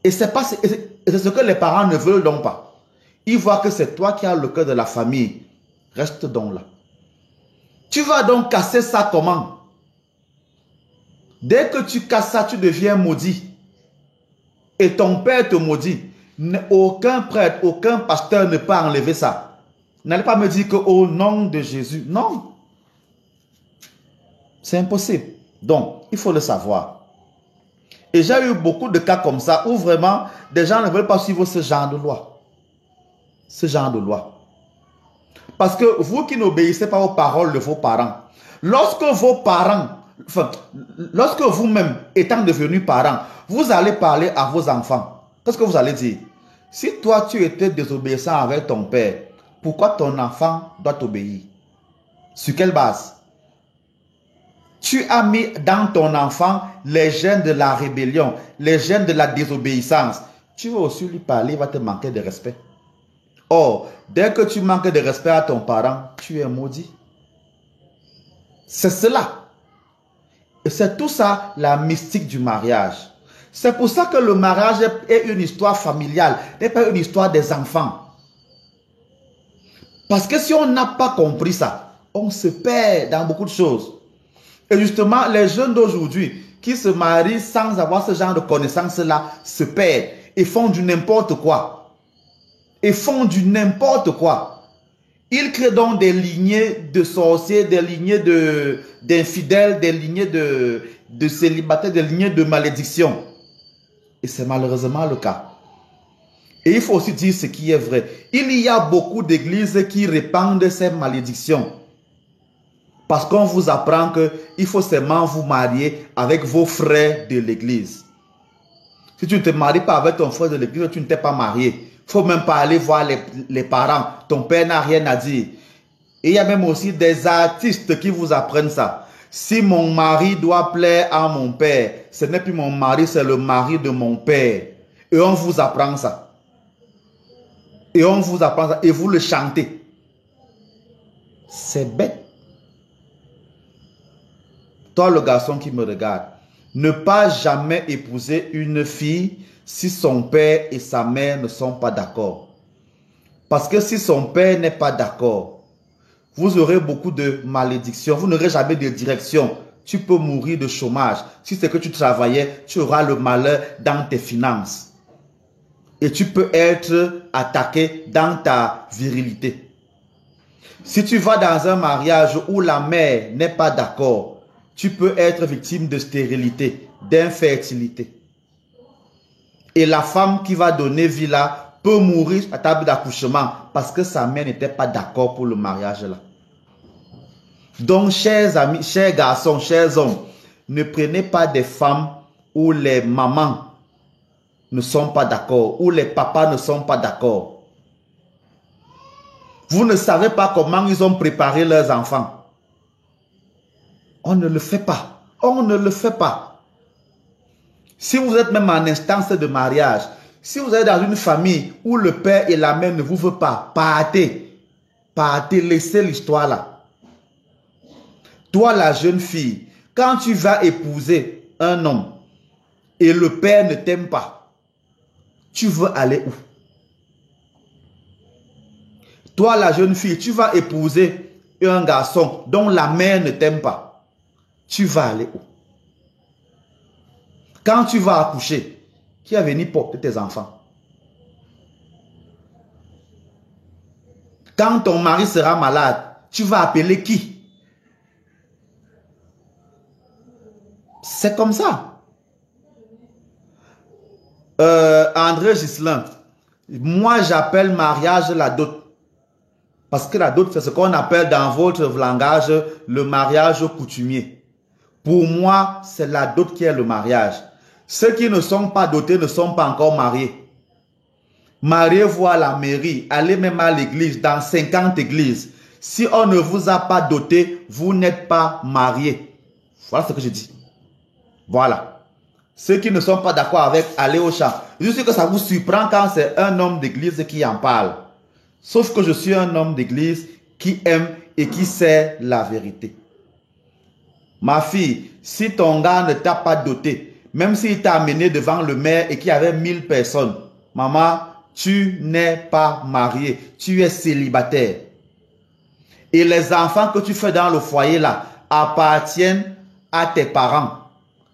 Speaker 2: Et c'est ce que les parents ne veulent donc pas. Ils voient que c'est toi qui as le cœur de la famille. Reste donc là. Tu vas donc casser ça comment? Dès que tu casses ça, tu deviens maudit. Et ton père te maudit. Aucun prêtre, aucun pasteur ne peut enlever ça. N'allez pas me dire qu'au nom de Jésus. Non. C'est impossible. Donc, il faut le savoir. Et j'ai eu beaucoup de cas comme ça où vraiment des gens ne veulent pas suivre ce genre de loi. Ce genre de loi. Parce que vous qui n'obéissez pas aux paroles de vos parents, lorsque vos parents, lorsque vous-même étant devenus parents, vous allez parler à vos enfants. Qu'est-ce que vous allez dire? Si toi tu étais désobéissant avec ton père, pourquoi ton enfant doit t'obéir? Sur quelle base? Tu as mis dans ton enfant les gènes de la rébellion, les gènes de la désobéissance. Tu vas aussi lui parler, il va te manquer de respect. Or, dès que tu manques de respect à ton parent, tu es maudit. C'est cela. Et c'est tout ça la mystique du mariage. C'est pour ça que le mariage est une histoire familiale, n'est pas une histoire des enfants. Parce que si on n'a pas compris ça, on se perd dans beaucoup de choses. Et justement, les jeunes d'aujourd'hui qui se marient sans avoir ce genre de connaissances-là se perdent et font du n'importe quoi. Et font du n'importe quoi. Ils créent donc des lignées de sorciers, des lignées d'infidèles, des lignées de célibataires, des lignées de malédiction. Et c'est malheureusement le cas. Et il faut aussi dire ce qui est vrai. Il y a beaucoup d'églises qui répandent ces malédictions. Parce qu'on vous apprend qu'il faut seulement vous marier avec vos frères de l'église. Si tu ne te maries pas avec ton frère de l'église, tu ne t'es pas marié. Il ne faut même pas aller voir les parents. Ton père n'a rien à dire. Et il y a même aussi des artistes qui vous apprennent ça. Si mon mari doit plaire à mon père, ce n'est plus mon mari, c'est le mari de mon père. Et on vous apprend ça. Et on vous apprend ça. Et vous le chantez. C'est bête. Toi, le garçon qui me regarde, ne pas jamais épouser une fille si son père et sa mère ne sont pas d'accord. Parce que si son père n'est pas d'accord, vous aurez beaucoup de malédictions. Vous n'aurez jamais de direction. Tu peux mourir de chômage. Si c'est que tu travaillais, tu auras le malheur dans tes finances. Et tu peux être attaqué dans ta virilité. Si tu vas dans un mariage où la mère n'est pas d'accord, tu peux être victime de stérilité, d'infertilité. Et la femme qui va donner vie là peut mourir à table d'accouchement parce que sa mère n'était pas d'accord pour le mariage là. Donc, chers amis, chers garçons, chers hommes, ne prenez pas des femmes où les mamans ne sont pas d'accord, où les papas ne sont pas d'accord. Vous ne savez pas comment ils ont préparé leurs enfants. On ne le fait pas. On ne le fait pas. Si vous êtes même en instance de mariage, si vous êtes dans une famille où le père et la mère ne vous veulent pas, partez. Partez, laissez l'histoire là. Toi, la jeune fille, quand tu vas épouser un homme et le père ne t'aime pas, tu veux aller où? Toi, la jeune fille, tu vas épouser un garçon dont la mère ne t'aime pas. Tu vas aller où? Quand tu vas accoucher, qui va venir porter tes enfants? Quand ton mari sera malade, tu vas appeler qui? C'est comme ça. André Gislin, moi j'appelle mariage la dot. Parce que la dot, c'est ce qu'on appelle dans votre langage le mariage coutumier. Pour moi, c'est la dot qui est le mariage. Ceux qui ne sont pas dotés ne sont pas encore mariés. Mariez-vous à la mairie, allez même à l'église, dans 50 églises. Si on ne vous a pas doté, vous n'êtes pas marié. Voilà ce que je dis. Voilà. Ceux qui ne sont pas d'accord avec, allez au champ. Je sais que ça vous surprend quand c'est un homme d'église qui en parle. Sauf que je suis un homme d'église qui aime et qui sait la vérité. Ma fille, si ton gars ne t'a pas doté, même s'il t'a amené devant le maire et qu'il y avait 1000 personnes, maman, tu n'es pas mariée, tu es célibataire. Et les enfants que tu fais dans le foyer là appartiennent à tes parents.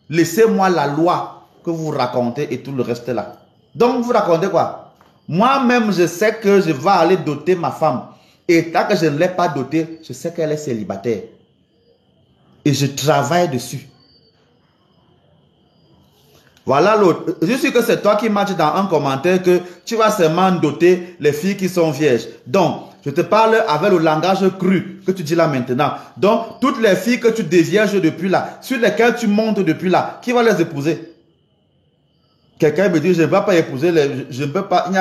Speaker 2: Laissez-moi la loi que vous racontez et tout le reste là. Donc vous racontez quoi? Moi-même, je sais que je vais aller doter ma femme. Et tant que je ne l'ai pas dotée, je sais qu'elle est célibataire. Et je travaille dessus. Voilà l'autre. Je suis que c'est toi qui m'as dit dans un commentaire que tu vas seulement doter les filles qui sont vierges. Donc, je te parle avec le langage cru que tu dis là maintenant. Donc, toutes les filles que tu dévierges depuis là, sur lesquelles tu montes depuis là, qui va les épouser? Quelqu'un me dit, je ne vais pas épouser, je ne peux pas, il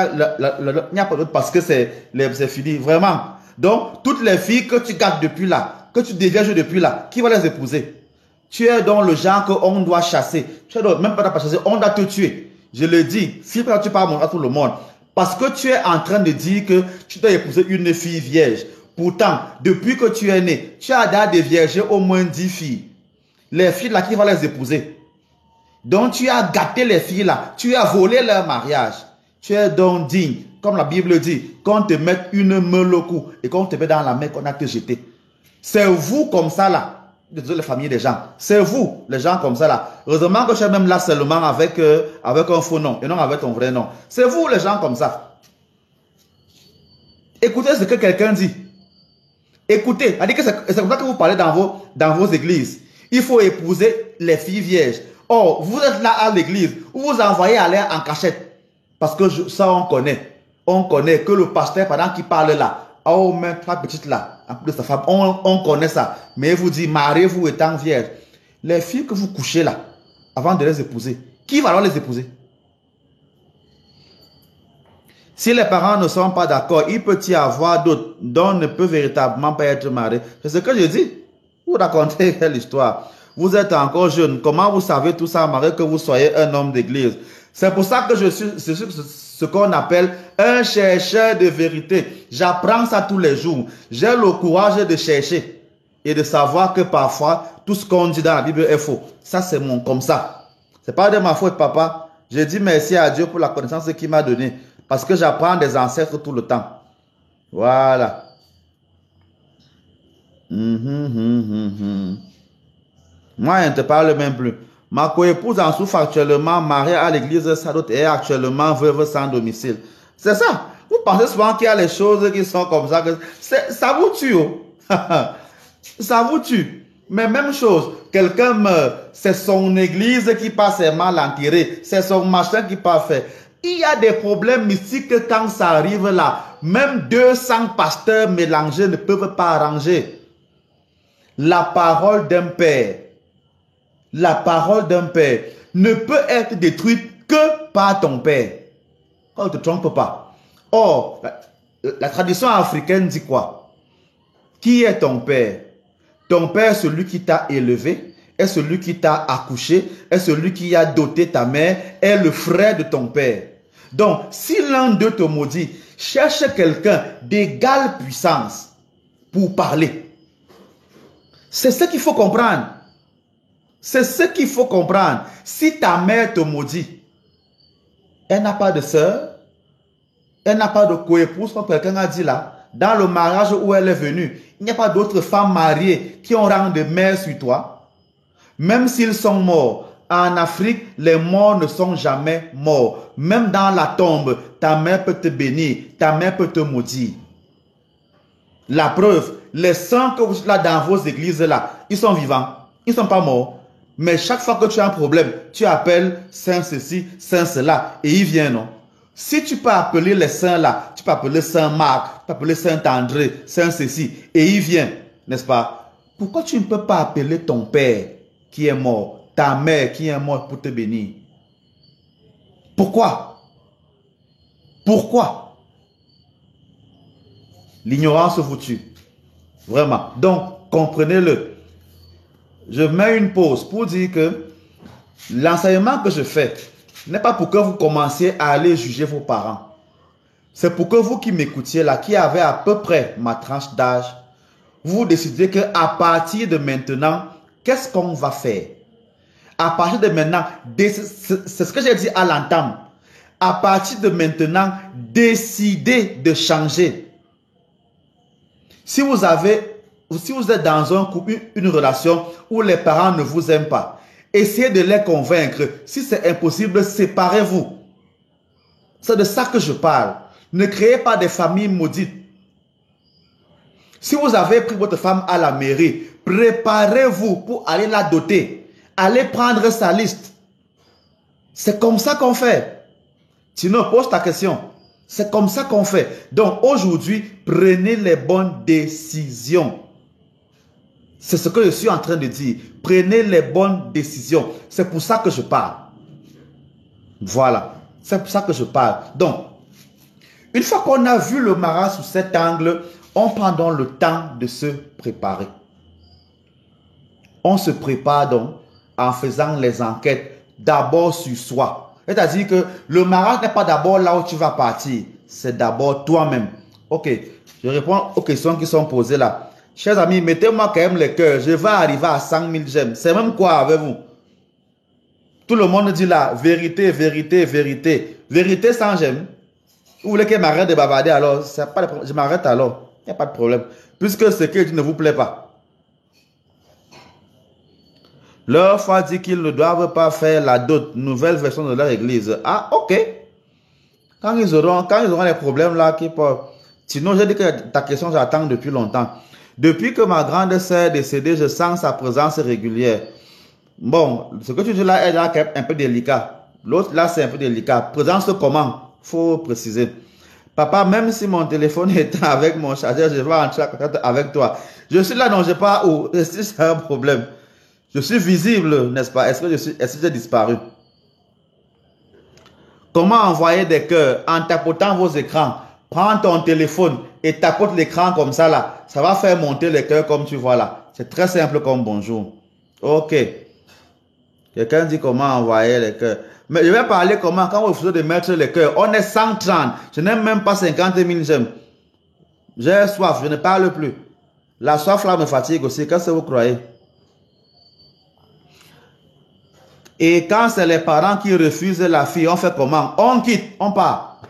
Speaker 2: n'y a pas d'autre parce que c'est fini, vraiment. Donc, toutes les filles que tu gardes depuis là, que tu dévierges depuis là, qui va les épouser? Tu es dans le genre qu'on doit chasser. Tu es dans, même pas chasser, on doit te tuer. Je le dis, si tu parles à tout le monde. Parce que tu es en train de dire que tu dois épouser une fille vierge. Pourtant, depuis que tu es né, tu as déjà déviergé au moins 10 filles. Les filles là, qui vont les épouser? Donc tu as gâté les filles là, tu as volé leur mariage. Tu es donc digne, comme la Bible dit, qu'on te mette une meule au cou et qu'on te mette dans la mer qu'on a te jeté. C'est vous comme ça là. Désolé, les familles des gens. C'est vous, les gens comme ça là. Heureusement que tu es même là seulement avec un faux nom et non avec ton vrai nom. C'est vous, les gens comme ça. Écoutez ce que quelqu'un dit. Écoutez, c'est comme ça que vous parlez dans vos églises. Il faut épouser les filles vierges. Or, vous êtes là à l'église, vous envoyez aller en cachette. Parce que ça, on connaît. On connaît que le pasteur, pendant qu'il parle là, oh, mais trois petites là, en plus de sa femme, on connaît ça. Mais il vous dit, mariez-vous étant vierge. Les filles que vous couchez là, avant de les épouser, qui va alors les épouser? Si les parents ne sont pas d'accord, il peut y avoir d'autres dont on ne peut véritablement pas être marié. C'est ce que je dis. Vous racontez quelle histoire? Vous êtes encore jeune. Comment vous savez tout ça, malgré que vous soyez un homme d'église? C'est pour ça que je suis ce qu'on appelle un chercheur de vérité. J'apprends ça tous les jours. J'ai le courage de chercher et de savoir que parfois, tout ce qu'on dit dans la Bible est faux. Ça, c'est comme ça. C'est pas de ma faute, papa. Je dis merci à Dieu pour la connaissance qu'il m'a donnée. Parce que j'apprends des ancêtres tout le temps. Voilà. Moi, je ne te parle même plus. Ma coépouse en souffre actuellement, mariée à l'église Sadot, est actuellement veuve sans domicile. C'est ça. Vous pensez souvent qu'il y a les choses qui sont comme ça. Ça vous tue. Ça vous tue. Mais même chose, quelqu'un meurt, c'est son église qui passe mal enterrée, c'est son machin qui pas fait. Il y a des problèmes mystiques quand ça arrive là. Même 200 pasteurs mélangés ne peuvent pas arranger. La parole d'un père, ne peut être détruite que par ton père. On ne te trompe pas. Or, la tradition africaine dit quoi? Qui est ton père? Ton père est celui qui t'a élevé, est celui qui t'a accouché, est celui qui a doté ta mère, est le frère de ton père. Donc, si l'un d'eux te maudit, cherche quelqu'un d'égale puissance pour parler. C'est ce qu'il faut comprendre. C'est ce qu'il faut comprendre. Si ta mère te maudit, elle n'a pas de sœur, elle n'a pas de coépouse, comme quelqu'un a dit là. Dans le mariage où elle est venue, il n'y a pas d'autres femmes mariées qui ont rang de mère sur toi. Même s'ils sont morts, en Afrique, les morts ne sont jamais morts. Même dans la tombe, ta mère peut te bénir, ta mère peut te maudire. La preuve, les saints que vous êtes là dans vos églises là, ils sont vivants, ils ne sont pas morts. Mais chaque fois que tu as un problème, tu appelles saint ceci, saint cela, et il vient, non? Si tu peux appeler les saints là, tu peux appeler saint Marc, tu peux appeler saint André, saint ceci, et il vient, n'est-ce pas? Pourquoi tu ne peux pas appeler ton père qui est mort, ta mère qui est morte pour te bénir? Pourquoi? Pourquoi? L'ignorance vous tue. Vraiment. Donc, comprenez-le. Je mets une pause pour dire que l'enseignement que je fais n'est pas pour que vous commenciez à aller juger vos parents. C'est pour que vous qui m'écoutiez là, qui avez à peu près ma tranche d'âge, vous décidez qu'à partir de maintenant, qu'est-ce qu'on va faire? À partir de maintenant, c'est ce que j'ai dit à l'entame. À partir de maintenant, décidez de changer. Si vous êtes dans un couple, une relation où les parents ne vous aiment pas, essayez de les convaincre. Si c'est impossible, séparez-vous. C'est de ça que je parle. Ne créez pas des familles maudites. Si vous avez pris votre femme à la mairie, préparez-vous pour aller la doter. Allez prendre sa liste. C'est comme ça qu'on fait. Sinon, pose ta question. C'est comme ça qu'on fait. Donc aujourd'hui, prenez les bonnes décisions. C'est ce que je suis en train de dire. Prenez les bonnes décisions. C'est pour ça que je parle. Voilà. C'est pour ça que je parle. Donc, une fois qu'on a vu le mariage sous cet angle, on prend donc le temps de se préparer. On se prépare donc en faisant les enquêtes d'abord sur soi. C'est-à-dire que le mariage n'est pas d'abord là où tu vas partir. C'est d'abord toi-même. Ok, je réponds aux questions qui sont posées là. Chers amis, mettez-moi quand même les cœurs. Je vais arriver à 100 000 j'aime. C'est même quoi avec vous? Tout le monde dit là, vérité, vérité, vérité. Vérité sans j'aime. Vous voulez que je m'arrête de bavarder alors? Pas de, je m'arrête alors. Il n'y a pas de problème. Puisque ce que je dis ne vous plaît pas. Leur foi dit qu'ils ne doivent pas faire la dot, nouvelle version de leur église. Ah, ok. Quand ils auront les problèmes là, qui peuvent. Sinon, j'ai dit que ta question, j'attends depuis longtemps. Depuis que ma grande sœur est décédée, je sens sa présence régulière. Bon, ce que tu dis là est un peu délicat. L'autre là, c'est un peu délicat. Présence comment? Faut préciser. Papa, même si mon téléphone est avec mon chargeur, je vais entrer en contact avec toi. Je suis là, non, je ne sais pas où. C'est un problème. Je suis visible, n'est-ce pas? Est-ce que j'ai disparu? Comment envoyer des cœurs en tapotant vos écrans? Prends ton téléphone et tapote l'écran comme ça là. Ça va faire monter les cœurs comme tu vois là. C'est très simple comme bonjour. Ok. Quelqu'un dit comment envoyer les cœurs. Mais je vais parler comment, quand vous refusez de mettre les cœurs. On est 130. Je n'aime même pas 50 000 j'aime. J'ai soif, je ne parle plus. La soif là me fatigue aussi. Qu'est-ce que vous croyez? Et quand c'est les parents qui refusent la fille, on fait comment? On quitte, on part.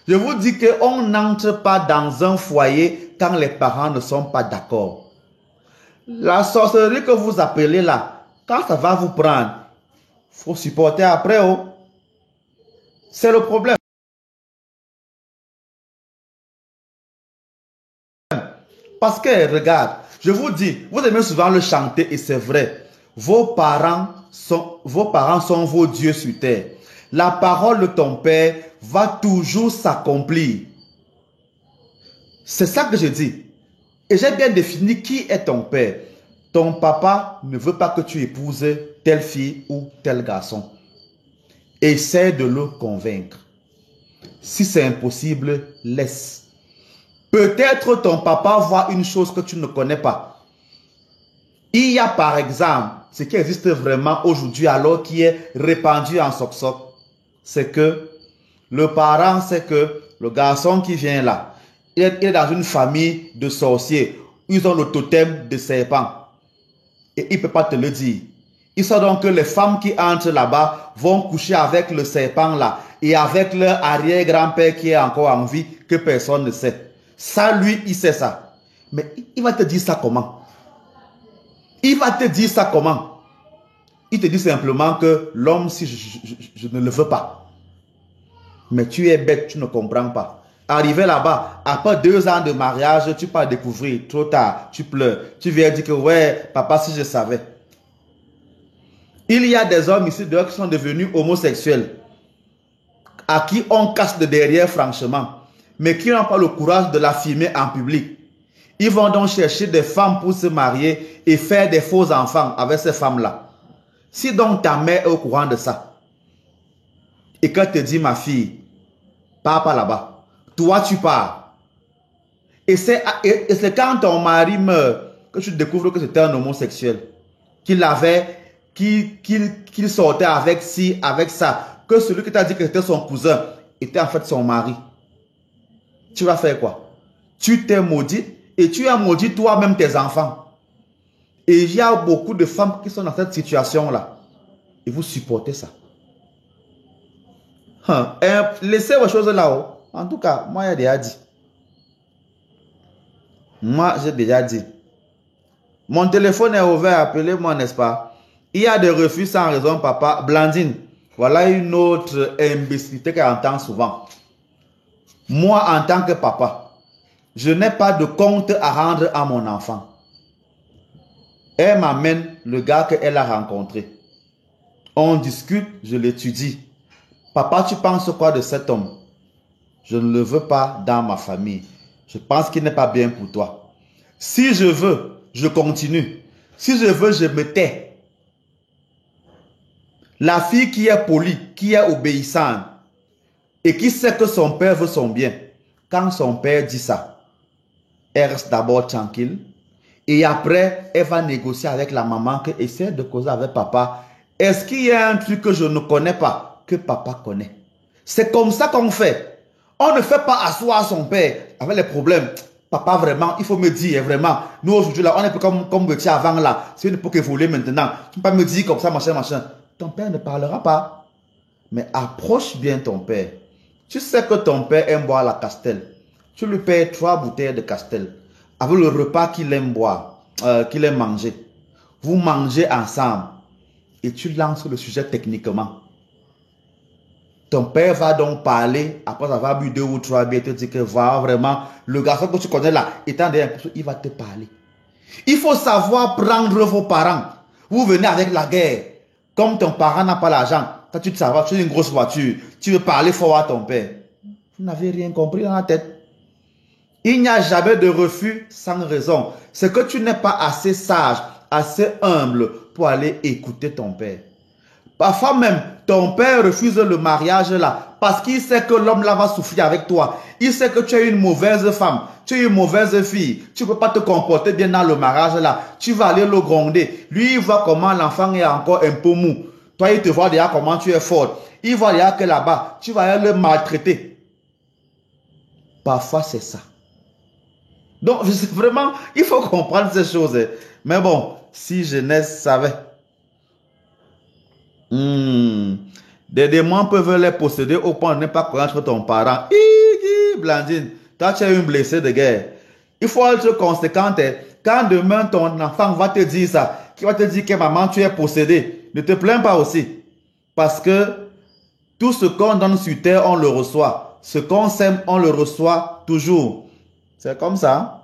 Speaker 2: Je vous dis qu'on n'entre pas dans un foyer quand les parents ne sont pas d'accord. La sorcellerie que vous appelez là, quand ça va vous prendre, il faut supporter après. Oh. C'est le problème. Parce que, regarde, je vous dis, vous aimez souvent le chanter et c'est vrai. Vos parents sont vos dieux sur terre. La parole de ton père va toujours s'accomplir. C'est ça que je dis. Et j'ai bien défini qui est ton père. Ton papa ne veut pas que tu épouses telle fille ou tel garçon. Essaie de le convaincre. Si c'est impossible, laisse. Peut-être ton papa voit une chose que tu ne connais pas. Il y a par exemple, ce qui existe vraiment aujourd'hui alors qui est répandu en Sok-Sok, c'est que le parent sait que le garçon qui vient là, il est dans une famille de sorciers. Ils ont le totem de serpent. Et il ne peut pas te le dire. Il sait donc que les femmes qui entrent là-bas vont coucher avec le serpent là et avec leur arrière-grand-père qui est encore en vie que personne ne sait. Ça, lui, il sait ça. Mais il va te dire ça comment? Il va te dire ça comment? Il te dit simplement que l'homme, si je ne le veux pas. Mais tu es bête, tu ne comprends pas. Arrivé là-bas, après 2 ans de mariage, tu pars découvrir, trop tard, tu pleures. Tu viens dire que ouais, papa, si je savais. Il y a des hommes ici dehors qui sont devenus homosexuels, à qui on casse de derrière franchement, mais qui n'ont pas le courage de l'affirmer en public. Ils vont donc chercher des femmes pour se marier et faire des faux enfants avec ces femmes-là. Si donc ta mère est au courant de ça, et qu'elle te dit, ma fille, pars pas là-bas, toi tu pars. Et c'est quand ton mari meurt que tu découvres que c'était un homosexuel, qu'il sortait avec ci, avec ça, que celui qui t'a dit que c'était son cousin était en fait son mari. Tu vas faire quoi? Tu t'es maudit et tu as maudit toi-même tes enfants. Et il y a beaucoup de femmes qui sont dans cette situation-là. Et vous supportez ça. Laissez vos choses là-haut. En tout cas, moi, j'ai déjà dit. Moi, j'ai déjà dit. Mon téléphone est ouvert, appelez-moi, n'est-ce pas? Il y a des refus sans raison, papa. Blandine, voilà une autre imbécilité qu'elle entend souvent. Moi, en tant que papa, je n'ai pas de compte à rendre à mon enfant. Elle m'amène le gars qu'elle a rencontré. On discute, je l'étudie. Papa, tu penses quoi de cet homme? Je ne le veux pas dans ma famille. Je pense qu'il n'est pas bien pour toi. Si je veux, je continue. Si je veux, je me tais. La fille qui est polie, qui est obéissante et qui sait que son père veut son bien, quand son père dit ça, elle reste d'abord tranquille et après, elle va négocier avec la maman qui essaie de causer avec papa. Est-ce qu'il y a un truc que je ne connais pas, que papa connaît? C'est comme ça qu'on fait. On ne fait pas asseoir son père avec les problèmes. Papa, vraiment, il faut me dire, vraiment. Nous, aujourd'hui, là, on n'est pas comme vous étiez avant, là. C'est une époque évoluée maintenant. Tu ne peux pas me dire comme ça, machin, machin. Ton père ne parlera pas. Mais approche bien ton père. Tu sais que ton père aime boire la Castel. Tu lui payes 3 bouteilles de Castel avec le repas qu'il aime boire, qu'il aime manger. vous mangez ensemble et tu lances le sujet techniquement. Ton père va donc parler, après avoir bu 2 ou 3 bières, te dire que voilà, vraiment, le garçon que tu connais là, étant derrière, il va te parler. Il faut savoir prendre vos parents. Vous venez avec la guerre. Comme ton parent n'a pas l'argent, quand tu te savoir, tu as une grosse voiture, tu veux parler fort à ton père. Vous n'avez rien compris dans la tête. Il n'y a jamais de refus sans raison. C'est que tu n'es pas assez sage, assez humble pour aller écouter ton père. Parfois même, ton père refuse le mariage là parce qu'il sait que l'homme là va souffrir avec toi. Il sait que tu es une mauvaise femme, tu es une mauvaise fille. Tu ne peux pas te comporter bien dans le mariage là. Tu vas aller le gronder. Lui, il voit comment l'enfant est encore un peu mou. Toi, il te voit déjà comment tu es forte. Il voit déjà que là-bas, tu vas aller le maltraiter. Parfois, c'est ça. Donc, vraiment, il faut comprendre ces choses. Mais bon, si jeunesse savait. Des démons peuvent les posséder au point de ne pas connaître ton parent. Blandine, toi tu es une blessée de guerre. Il faut être conséquente. Quand demain ton enfant va te dire ça, qui va te dire que maman tu es possédée, ne te plains pas aussi. Parce que tout ce qu'on donne sur terre, on le reçoit. Ce qu'on sème, on le reçoit toujours. C'est comme ça.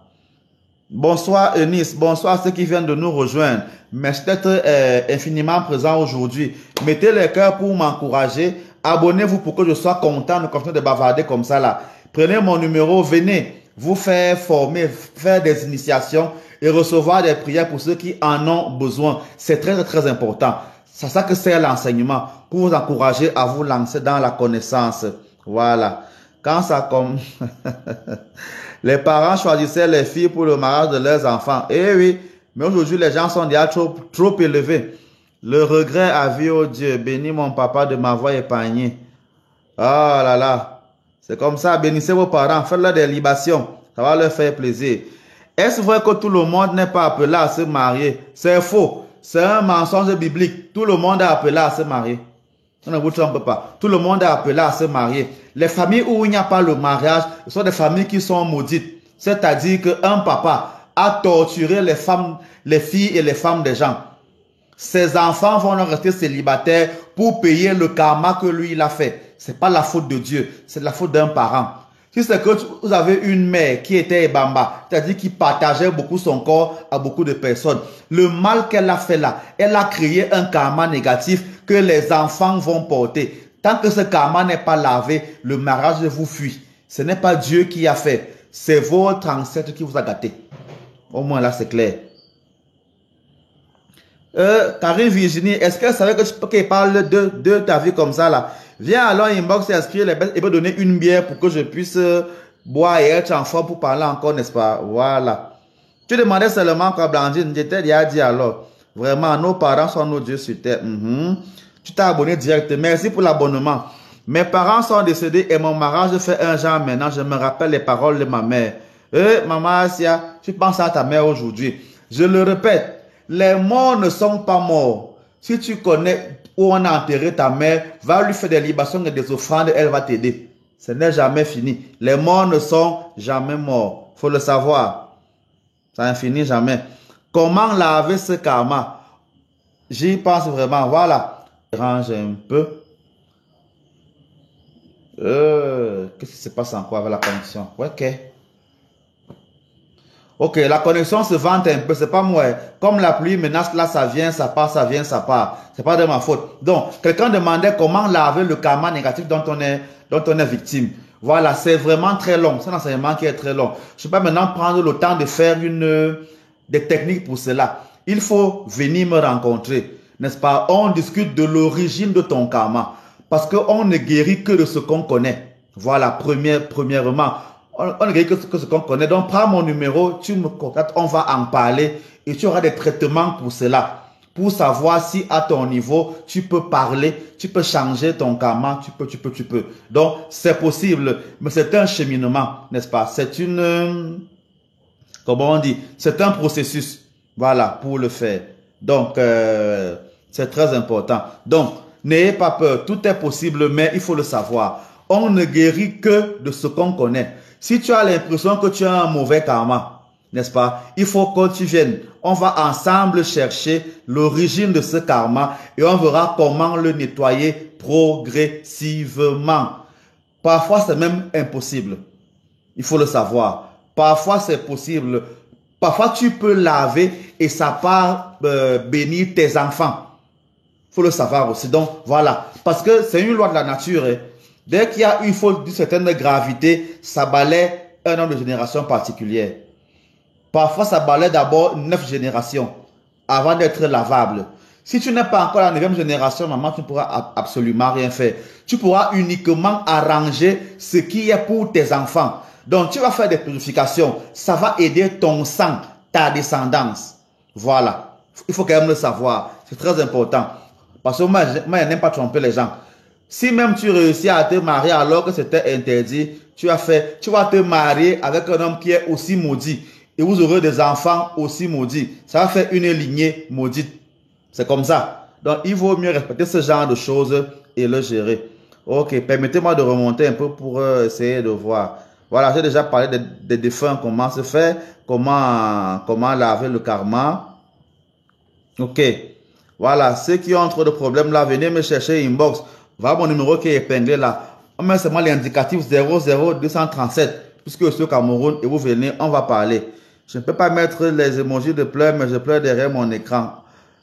Speaker 2: Bonsoir Eunice, bonsoir à ceux qui viennent de nous rejoindre. Merci d'être infiniment présent aujourd'hui. Mettez les cœurs pour m'encourager. Abonnez-vous pour que je sois content de continuer de bavarder comme ça là. Prenez mon numéro, venez vous faire former, faire des initiations et recevoir des prières pour ceux qui en ont besoin. C'est très très important. C'est ça que c'est l'enseignement, pour vous encourager à vous lancer dans la connaissance. Voilà. Quand ça comme... Les parents choisissaient les filles pour le mariage de leurs enfants. Eh oui, mais aujourd'hui, les gens sont déjà trop élevés. Le regret a vu, oh Dieu, bénis mon papa de m'avoir épargné. Ah là là, c'est comme ça, bénissez vos parents, faites-leur des libations, ça va leur faire plaisir. Est-ce vrai que tout le monde n'est pas appelé à se marier? C'est faux, c'est un mensonge biblique. Tout le monde est appelé à se marier. On ne vous trompe pas. Tout le monde est appelé à se marier. Les familles où il n'y a pas le mariage, ce sont des familles qui sont maudites. C'est-à-dire qu'un papa a torturé les femmes, les filles et les femmes des gens. Ses enfants vont rester célibataires pour payer le karma que lui il a fait. C'est pas la faute de Dieu, c'est la faute d'un parent. Si c'est que vous avez une mère qui était ébamba, c'est-à-dire qui partageait beaucoup son corps à beaucoup de personnes, le mal qu'elle a fait là, elle a créé un karma négatif que les enfants vont porter. Tant que ce karma n'est pas lavé, le mariage vous fuit. Ce n'est pas Dieu qui a fait, c'est votre ancêtre qui vous a gâté. Au moins là c'est clair. Karine Virginie, est-ce qu'elle savait que tu peux qu'elle parle de ta vie comme ça là? Viens alors inbox et inscrire les bêtes et me donner une bière pour que je puisse boire et être en forme pour parler encore, n'est-ce pas? Voilà. Tu demandais seulement quoi, Blandine? J'étais déjà dit alors. Vraiment, nos parents sont nos dieux sur terre. Tu t'es abonné direct. Merci pour l'abonnement. Mes parents sont décédés et mon mariage fait 1 an maintenant. Je me rappelle les paroles de ma mère. Maman Asia, tu penses à ta mère aujourd'hui. Je le répète, les morts ne sont pas morts. Si tu connais où on a enterré ta mère, va lui faire des libations et des offrandes, elle va t'aider. Ce n'est jamais fini. Les morts ne sont jamais morts. Il faut le savoir. Ça ne finit jamais. Comment laver ce karma? J'y pense vraiment. Voilà. Range un peu. Qu'est-ce qui se passe encore avec la connexion? Ok. Ok, la connexion se vante un peu, c'est pas moi. Comme la pluie menace, là ça vient, ça part, ça vient, ça part. C'est pas de ma faute. Donc, quelqu'un demandait comment laver le karma négatif dont on est victime. Voilà, c'est vraiment très long. C'est un enseignement qui est très long. Je ne vais pas maintenant prendre le temps de faire des techniques pour cela. Il faut venir me rencontrer, n'est-ce pas? On discute de l'origine de ton karma. Parce qu'on ne guérit que de ce qu'on connaît. Voilà, premièrement. On ne guérit que ce qu'on connaît. Donc, prends mon numéro, tu me contactes, on va en parler et tu auras des traitements pour cela. Pour savoir si à ton niveau, tu peux parler, tu peux changer ton karma, tu peux. Donc, c'est possible, mais c'est un cheminement, n'est-ce pas? C'est comment on dit? C'est un processus, voilà, pour le faire. Donc, c'est très important. Donc, n'ayez pas peur, tout est possible, mais il faut le savoir. On ne guérit que de ce qu'on connaît. Si tu as l'impression que tu as un mauvais karma, n'est-ce pas? Il faut que tu viennes. On va ensemble chercher l'origine de ce karma et on verra comment le nettoyer progressivement. Parfois, c'est même impossible. Il faut le savoir. Parfois, c'est possible. Parfois, tu peux laver et ça part bénir tes enfants. Il faut le savoir aussi. Donc, voilà. Parce que c'est une loi de la nature. Hein. Dès qu'il y a une faute d'une certaine gravité, ça balaie un nombre de générations particulières. Parfois, ça balaie d'abord 9 générations avant d'être lavable. Si tu n'es pas encore la 9e génération, maman, tu ne pourras absolument rien faire. Tu pourras uniquement arranger ce qui est pour tes enfants. Donc, tu vas faire des purifications. Ça va aider ton sang, ta descendance. Voilà. Il faut quand même le savoir. C'est très important. Parce que moi, je n'aime pas tromper les gens. Si même tu réussis à te marier alors que c'était interdit, tu vas te marier avec un homme qui est aussi maudit. Et vous aurez des enfants aussi maudits. Ça va faire une lignée maudite. C'est comme ça. Donc, il vaut mieux respecter ce genre de choses et le gérer. Ok, permettez-moi de remonter un peu pour essayer de voir. Voilà, j'ai déjà parlé des défunts, comment se faire, comment laver le karma. Ok. Voilà, ceux qui ont trop de problèmes là, venez me chercher inbox. Voilà mon numéro qui est épinglé là. On met seulement l'indicatif 00237, puisque je suis au Cameroun et vous venez, on va parler. Je ne peux pas mettre les emojis de pleurs, mais je pleure derrière mon écran.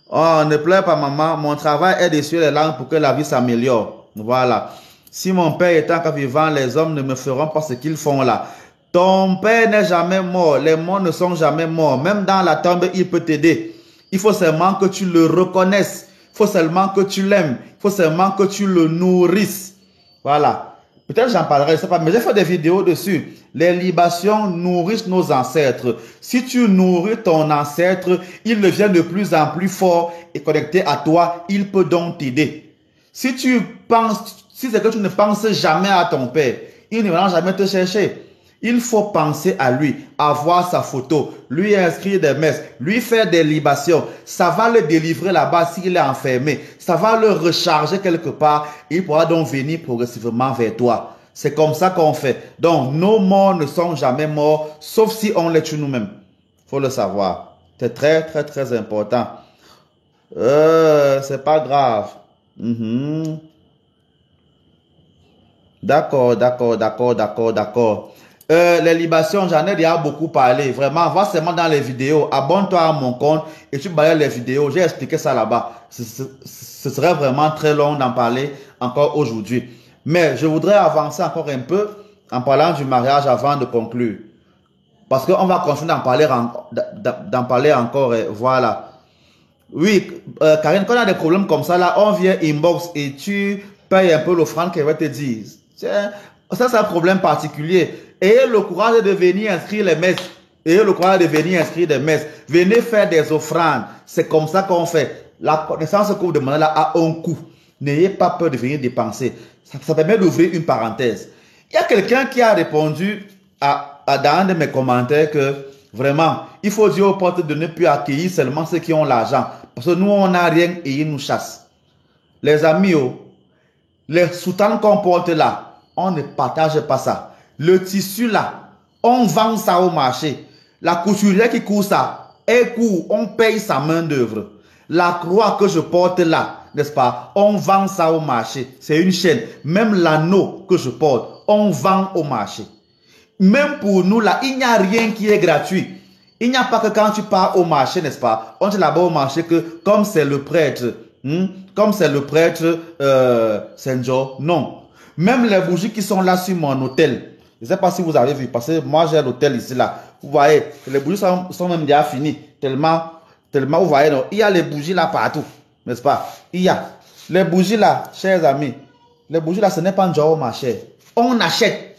Speaker 2: Oh, ne pleure pas maman, mon travail est d'essuyer les larmes pour que la vie s'améliore. Voilà. Si mon père est encore vivant, les hommes ne me feront pas ce qu'ils font là. Ton père n'est jamais mort, les morts ne sont jamais morts. Même dans la tombe, il peut t'aider. Il faut seulement que tu le reconnaisses. Il faut seulement que tu l'aimes. Il faut seulement que tu le nourrisses. Voilà. Peut-être j'en parlerai, je sais pas, mais j'ai fait des vidéos dessus. Les libations nourrissent nos ancêtres. Si tu nourris ton ancêtre, il devient de plus en plus fort et connecté à toi. Il peut donc t'aider. Si c'est que tu ne penses jamais à ton père, il ne va jamais te chercher. Il faut penser à lui, avoir sa photo, lui inscrire des messes, lui faire des libations. Ça va le délivrer là-bas s'il est enfermé. Ça va le recharger quelque part. Il pourra donc venir progressivement vers toi. C'est comme ça qu'on fait. Donc, nos morts ne sont jamais morts, sauf si on les tue nous-mêmes. Il faut le savoir. C'est très, très, très important. C'est pas grave. D'accord. Les libations, j'en ai déjà beaucoup parlé. Vraiment, va seulement dans les vidéos. Abonne-toi à mon compte et tu balayes les vidéos. J'ai expliqué ça là-bas. Ce serait vraiment très long d'en parler encore aujourd'hui. Mais je voudrais avancer encore un peu en parlant du mariage avant de conclure. Parce qu'on va continuer d'en parler encore. Voilà. Oui, Karine, quand on a des problèmes comme ça, là, on vient inbox et tu payes un peu l'offrande qu'elle va te dire. Ça, c'est un problème particulier. Ayez le courage de venir inscrire les messes. Ayez le courage de venir inscrire des messes. Venez faire des offrandes. C'est comme ça qu'on fait. La connaissance que vous demandez là a un coût. N'ayez pas peur de venir dépenser. Ça permet d'ouvrir une parenthèse. Il y a quelqu'un qui a répondu dans un de mes commentaires que vraiment, il faut dire aux portes de ne plus accueillir seulement ceux qui ont l'argent. Parce que nous, on n'a rien et ils nous chassent. Les amis, les soutanes qu'on porte là, on ne partage pas ça. Le tissu là, on vend ça au marché. La couturière qui court ça, elle court, on paye sa main d'œuvre. La croix que je porte là, n'est-ce pas, on vend ça au marché. C'est une chaîne. Même l'anneau que je porte, on vend au marché. Même pour nous là, il n'y a rien qui est gratuit. Il n'y a pas que quand tu pars au marché, n'est-ce pas, on dit là-bas au marché que comme c'est le prêtre, Saint-Jean, non. Même les bougies qui sont là sur mon hôtel, je ne sais pas si vous avez vu, parce que moi j'ai l'hôtel ici là. Vous voyez, les bougies sont même déjà finies. Tellement, vous voyez, non, il y a les bougies là partout, n'est-ce pas? Il y a les bougies là, chers amis. Les bougies là, ce n'est pas un job au marché. On achète,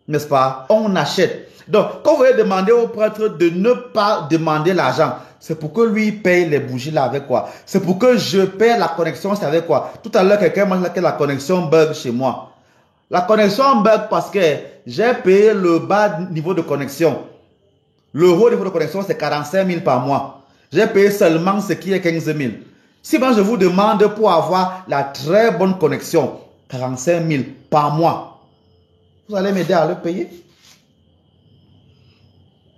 Speaker 2: n'est-ce pas? On achète. Donc, quand vous allez demander au prêtre de ne pas demander l'argent, c'est pour que lui paye les bougies là avec quoi? C'est pour que je paye la connexion, c'est avec quoi? Tout à l'heure, quelqu'un m'a dit que la connexion bug chez moi. La connexion bug parce que j'ai payé le bas niveau de connexion. Le haut niveau de connexion, c'est 45 000 par mois. J'ai payé seulement ce qui est 15 000. Si moi je vous demande pour avoir la très bonne connexion, 45 000 par mois, vous allez m'aider à le payer?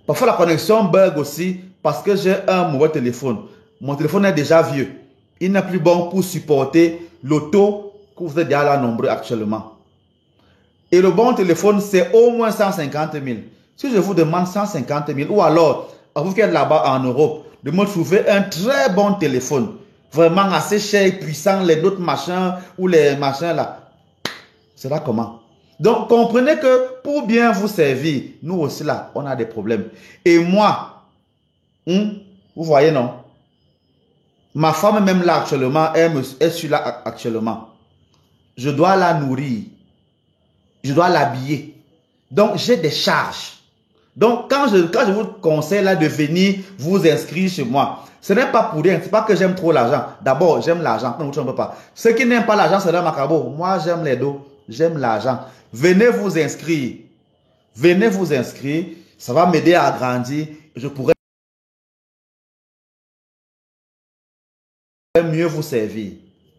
Speaker 2: Parfois, la connexion bug aussi parce que j'ai un mauvais téléphone. Mon téléphone est déjà vieux. Il n'est plus bon pour supporter l'auto que vous êtes déjà là nombreux actuellement. Et le bon téléphone, c'est au moins 150 000. Si je vous demande 150 000, ou alors, à vous qui êtes là-bas en Europe, de me trouver un très bon téléphone, vraiment assez cher, puissant, les autres machins ou les machins là, c'est là comment? Donc, comprenez que pour bien vous servir, nous aussi là, on a des problèmes. Et moi, vous voyez non? Ma femme même là actuellement, elle suit là actuellement. Je dois la nourrir. Je dois l'habiller. Donc, j'ai des charges. Donc, quand je vous conseille là de venir vous inscrire chez moi, ce n'est pas pour rien. Ce n'est pas que j'aime trop l'argent. D'abord, j'aime l'argent. Ne vous trompez pas. Ceux qui n'aiment pas l'argent, c'est un macabo. Moi, j'aime les dos. J'aime l'argent. Venez vous inscrire. Venez vous inscrire. Ça va m'aider à grandir. Je pourrai mieux vous servir.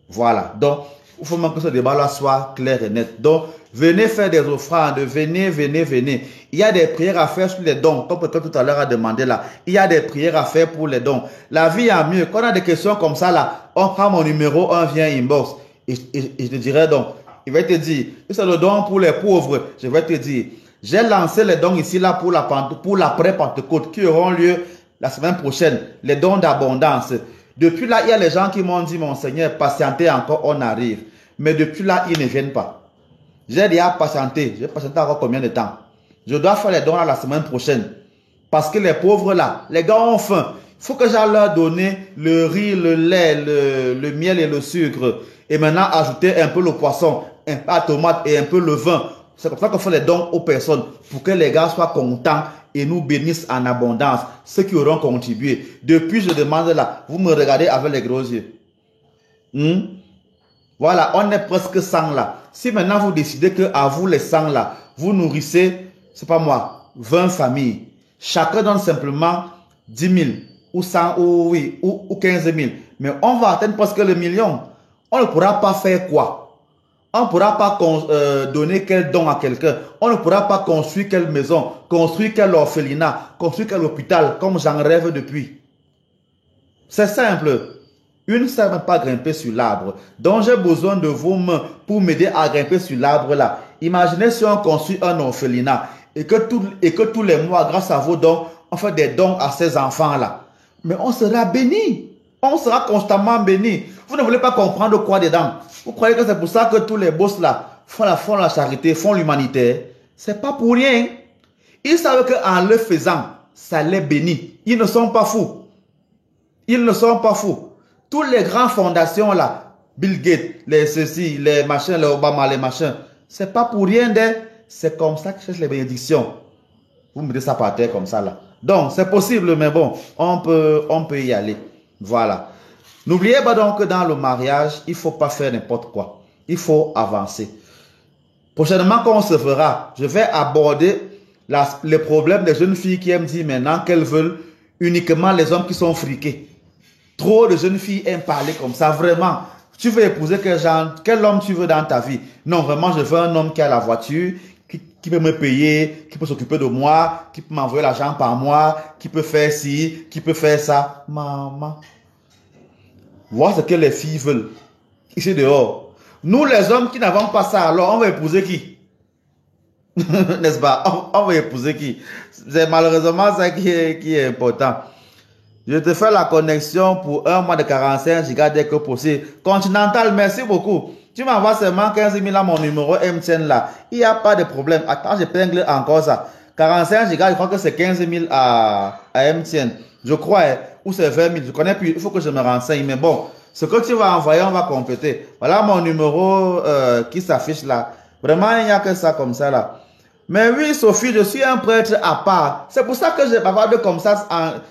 Speaker 2: Voilà. Donc, il faut que ce débat-là soit clair et net. Donc, venez faire des offrandes. Venez. Il y a des prières à faire sur les dons. Comme tout à l'heure a demandé là. Il y a des prières à faire pour les dons. La vie a mieux. Quand on a des questions comme ça là, on prend mon numéro, on vient inbox. Et je te dirai donc, il va te dire, c'est le don pour les pauvres. Je vais te dire, j'ai lancé les dons ici là pour l'après-Pentecôte qui auront lieu la semaine prochaine. Les dons d'abondance. Depuis là, il y a les gens qui m'ont dit, mon Seigneur, patientez encore, on arrive. Mais depuis là, ils ne viennent pas. J'ai déjà patienté. J'ai patienté encore combien de temps? Je dois faire les dons là la semaine prochaine. Parce que les pauvres là, les gars ont faim. Il faut que j'aille leur donner le riz, le lait, le miel et le sucre. Et maintenant, ajouter un peu le poisson, un peu la tomate et un peu le vin. C'est comme ça qu'on fait les dons aux personnes. Pour que les gars soient contents et nous bénissent en abondance. Ceux qui auront contribué. Depuis, je demande là, vous me regardez avec les gros yeux. Voilà, on est presque 100 là. Si maintenant vous décidez que à vous les 100 là, vous nourrissez, c'est pas moi, 20 familles. Chacun donne simplement 10 000 ou 100 ou 15 000. Mais on va atteindre presque le million. On ne pourra pas faire quoi? On ne pourra pas donner quel don à quelqu'un. On ne pourra pas construire quelle maison, construire quel orphelinat, construire quel hôpital, comme j'en rêve depuis. C'est simple. Une ne sait même pas grimper sur l'arbre. Donc j'ai besoin de vos mains pour m'aider à grimper sur l'arbre là. Imaginez si on construit un orphelinat et que tous les mois, grâce à vos dons, on fait des dons à ces enfants là. Mais on sera béni. On sera constamment béni. Vous ne voulez pas comprendre quoi dedans? Vous croyez que c'est pour ça que tous les boss là font la charité, font l'humanitaire? C'est pas pour rien. Ils savent qu'en le faisant, ça les bénit. Ils ne sont pas fous. Ils ne sont pas fous. Toutes les grandes fondations là, Bill Gates, les ceci, les machins, les Obama, les machins, c'est pas pour rien. C'est comme ça qu'ils cherchent les bénédictions. Vous mettez ça par terre comme ça là. Donc c'est possible, mais bon, on peut y aller. Voilà. N'oubliez pas donc que dans le mariage, il ne faut pas faire n'importe quoi. Il faut avancer. Prochainement, quand on se verra, je vais aborder les problèmes des jeunes filles qui aiment dire maintenant qu'elles veulent uniquement les hommes qui sont friqués. Trop de jeunes filles aiment parler comme ça. Vraiment, tu veux épouser quel homme tu veux dans ta vie? Non, vraiment, je veux un homme qui a la voiture, qui peut me payer, qui peut s'occuper de moi, qui peut m'envoyer l'argent par mois, qui peut faire ci, qui peut faire ça. Maman. Voilà ce que les filles veulent. Ici dehors. Nous, les hommes qui n'avons pas ça, alors on va épouser qui? N'est-ce pas? On va épouser qui? C'est malheureusement ça qui est important. Je te fais la connexion pour un mois de 45 gigas dès que possible. Continental, merci beaucoup. Tu m'envoies seulement 15 000 à mon numéro MTN là. Il n'y a pas de problème. Attends, j'épingle encore ça. 45 gigas, je crois que c'est 15 000 à MTN. Je crois, ou c'est 20 000. Je connais plus. Il faut que je me renseigne. Mais bon, ce que tu vas envoyer, on va compléter. Voilà mon numéro qui s'affiche là. Vraiment, il n'y a que ça comme ça là. Mais oui, Sophie, je suis un prêtre à part. C'est pour ça que je bavarde comme ça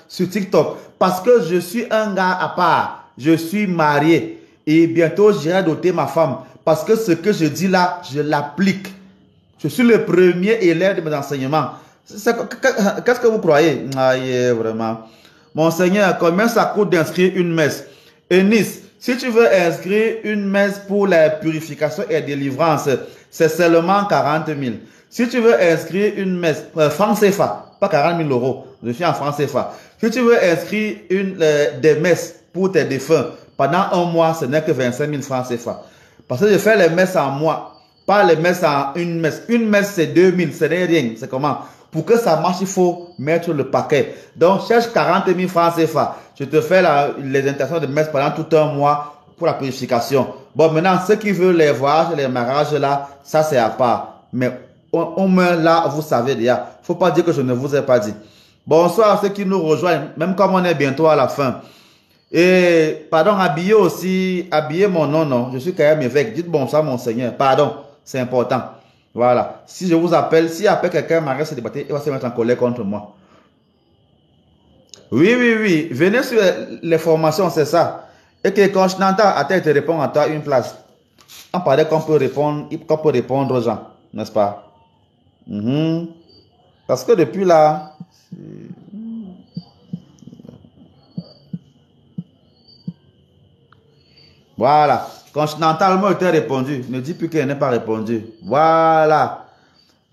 Speaker 2: sur TikTok. Parce que je suis un gars à part. Je suis marié. Et bientôt, j'irai doter ma femme. Parce que ce que je dis là, je l'applique. Je suis le premier élève de mes enseignements. Qu'est-ce que vous croyez? Vraiment. Mon Seigneur, combien ça coûte d'inscrire une messe? Eunice, si tu veux inscrire une messe pour la purification et délivrance, c'est seulement 40 000. Si tu veux inscrire une messe, franc CFA, pas 40 000 euros. Je suis en francs CFA. Si tu veux inscrire des messes pour tes défunts, pendant un mois, ce n'est que 25 000 francs CFA. Parce que je fais les messes en mois, pas les messes en une messe. Une messe, c'est 2 000, ce n'est rien. C'est comment? Pour que ça marche, il faut mettre le paquet. Donc, cherche 40 000 francs CFA. Je te fais les intentions de messe pendant tout un mois pour la purification. Bon, maintenant, ceux qui veulent les voyages, les mariages, là, ça, c'est à part. Mais au moins, là, vous savez déjà. Faut pas dire que je ne vous ai pas dit. Bonsoir à ceux qui nous rejoignent, même comme on est bientôt à la fin. Et, pardon, habillez mon nom, non. Je suis quand même évêque. Dites bonsoir, monseigneur. Pardon, c'est important. Voilà. Si je vous appelle, si après quelqu'un m'arrête se débattre, il va se mettre en colère contre moi. Oui. Venez sur les formations, c'est ça. Et que quand je n'entends à tête te répondre à toi une place. On parlait qu'on peut répondre aux gens, n'est-ce pas? Parce que depuis là... Voilà. Quand je n'entends le mot était répondu, ne dis plus qu'elle n'est pas répondu. Voilà.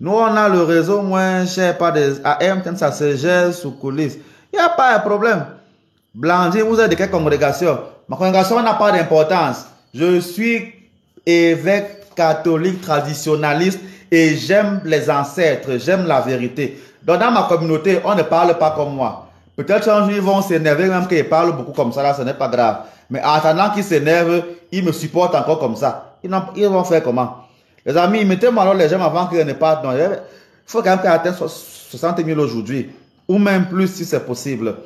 Speaker 2: Nous, on a le réseau moins cher, pas des AM, ça se gère sous coulisses. Il n'y a pas de problème. Blandine, vous êtes de quelle congrégation? Ma congrégation n'a pas d'importance. Je suis évêque catholique traditionnaliste et j'aime les ancêtres, j'aime la vérité. Donc dans ma communauté, on ne parle pas comme moi. Peut-être un jour ils vont s'énerver, même qu'ils parlent beaucoup comme ça, là, ce n'est pas grave. Mais en attendant qu'ils s'énervent, ils me supportent encore comme ça. Ils vont faire comment? Les amis, mettez-moi alors les gens avant qu'ils ne partent. Non, il faut quand même qu'ils atteignent 60 000 aujourd'hui. Ou même plus si c'est possible.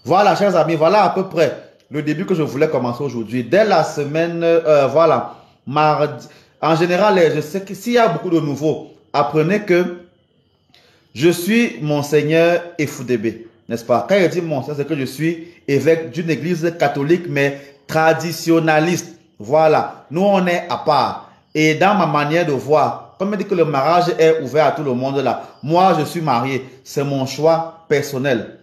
Speaker 2: Voilà, chers amis, voilà à peu près le début que je voulais commencer aujourd'hui. Dès la semaine, voilà, mardi. En général, je sais que s'il y a beaucoup de nouveaux, apprenez que je suis Monseigneur Efudebe, n'est-ce pas? Quand je dis Monseigneur, c'est que je suis évêque d'une église catholique, mais traditionnaliste. Voilà, nous on est à part. Et dans ma manière de voir, comme on dit que le mariage est ouvert à tout le monde là, moi je suis marié, c'est mon choix personnel.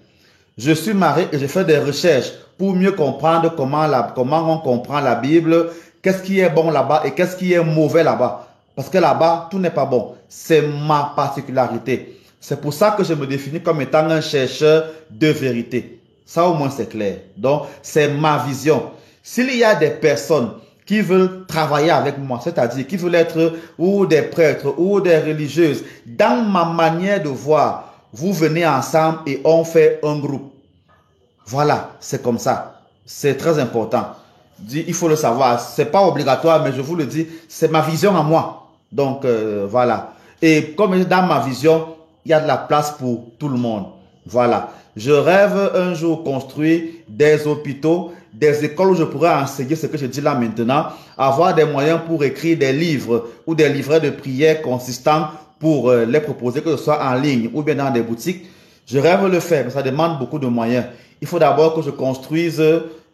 Speaker 2: Je suis marié et je fais des recherches pour mieux comprendre comment on comprend la Bible, qu'est-ce qui est bon là-bas et qu'est-ce qui est mauvais là-bas. Parce que là-bas, tout n'est pas bon. C'est ma particularité. C'est pour ça que je me définis comme étant un chercheur de vérité. Ça au moins c'est clair. Donc, c'est ma vision. S'il y a des personnes qui veulent travailler avec moi, c'est-à-dire qui veulent être ou des prêtres ou des religieuses, dans ma manière de voir, vous venez ensemble et on fait un groupe. Voilà, c'est comme ça. C'est très important. Il faut le savoir. C'est pas obligatoire, mais je vous le dis, c'est ma vision à moi. Donc, voilà. Et comme dans ma vision, il y a de la place pour tout le monde. Voilà. Je rêve un jour construire des hôpitaux, des écoles où je pourrais enseigner ce que je dis là maintenant, avoir des moyens pour écrire des livres ou des livrets de prières consistants pour les proposer, que ce soit en ligne ou bien dans des boutiques. Je rêve le faire, mais ça demande beaucoup de moyens. Il faut d'abord que je construise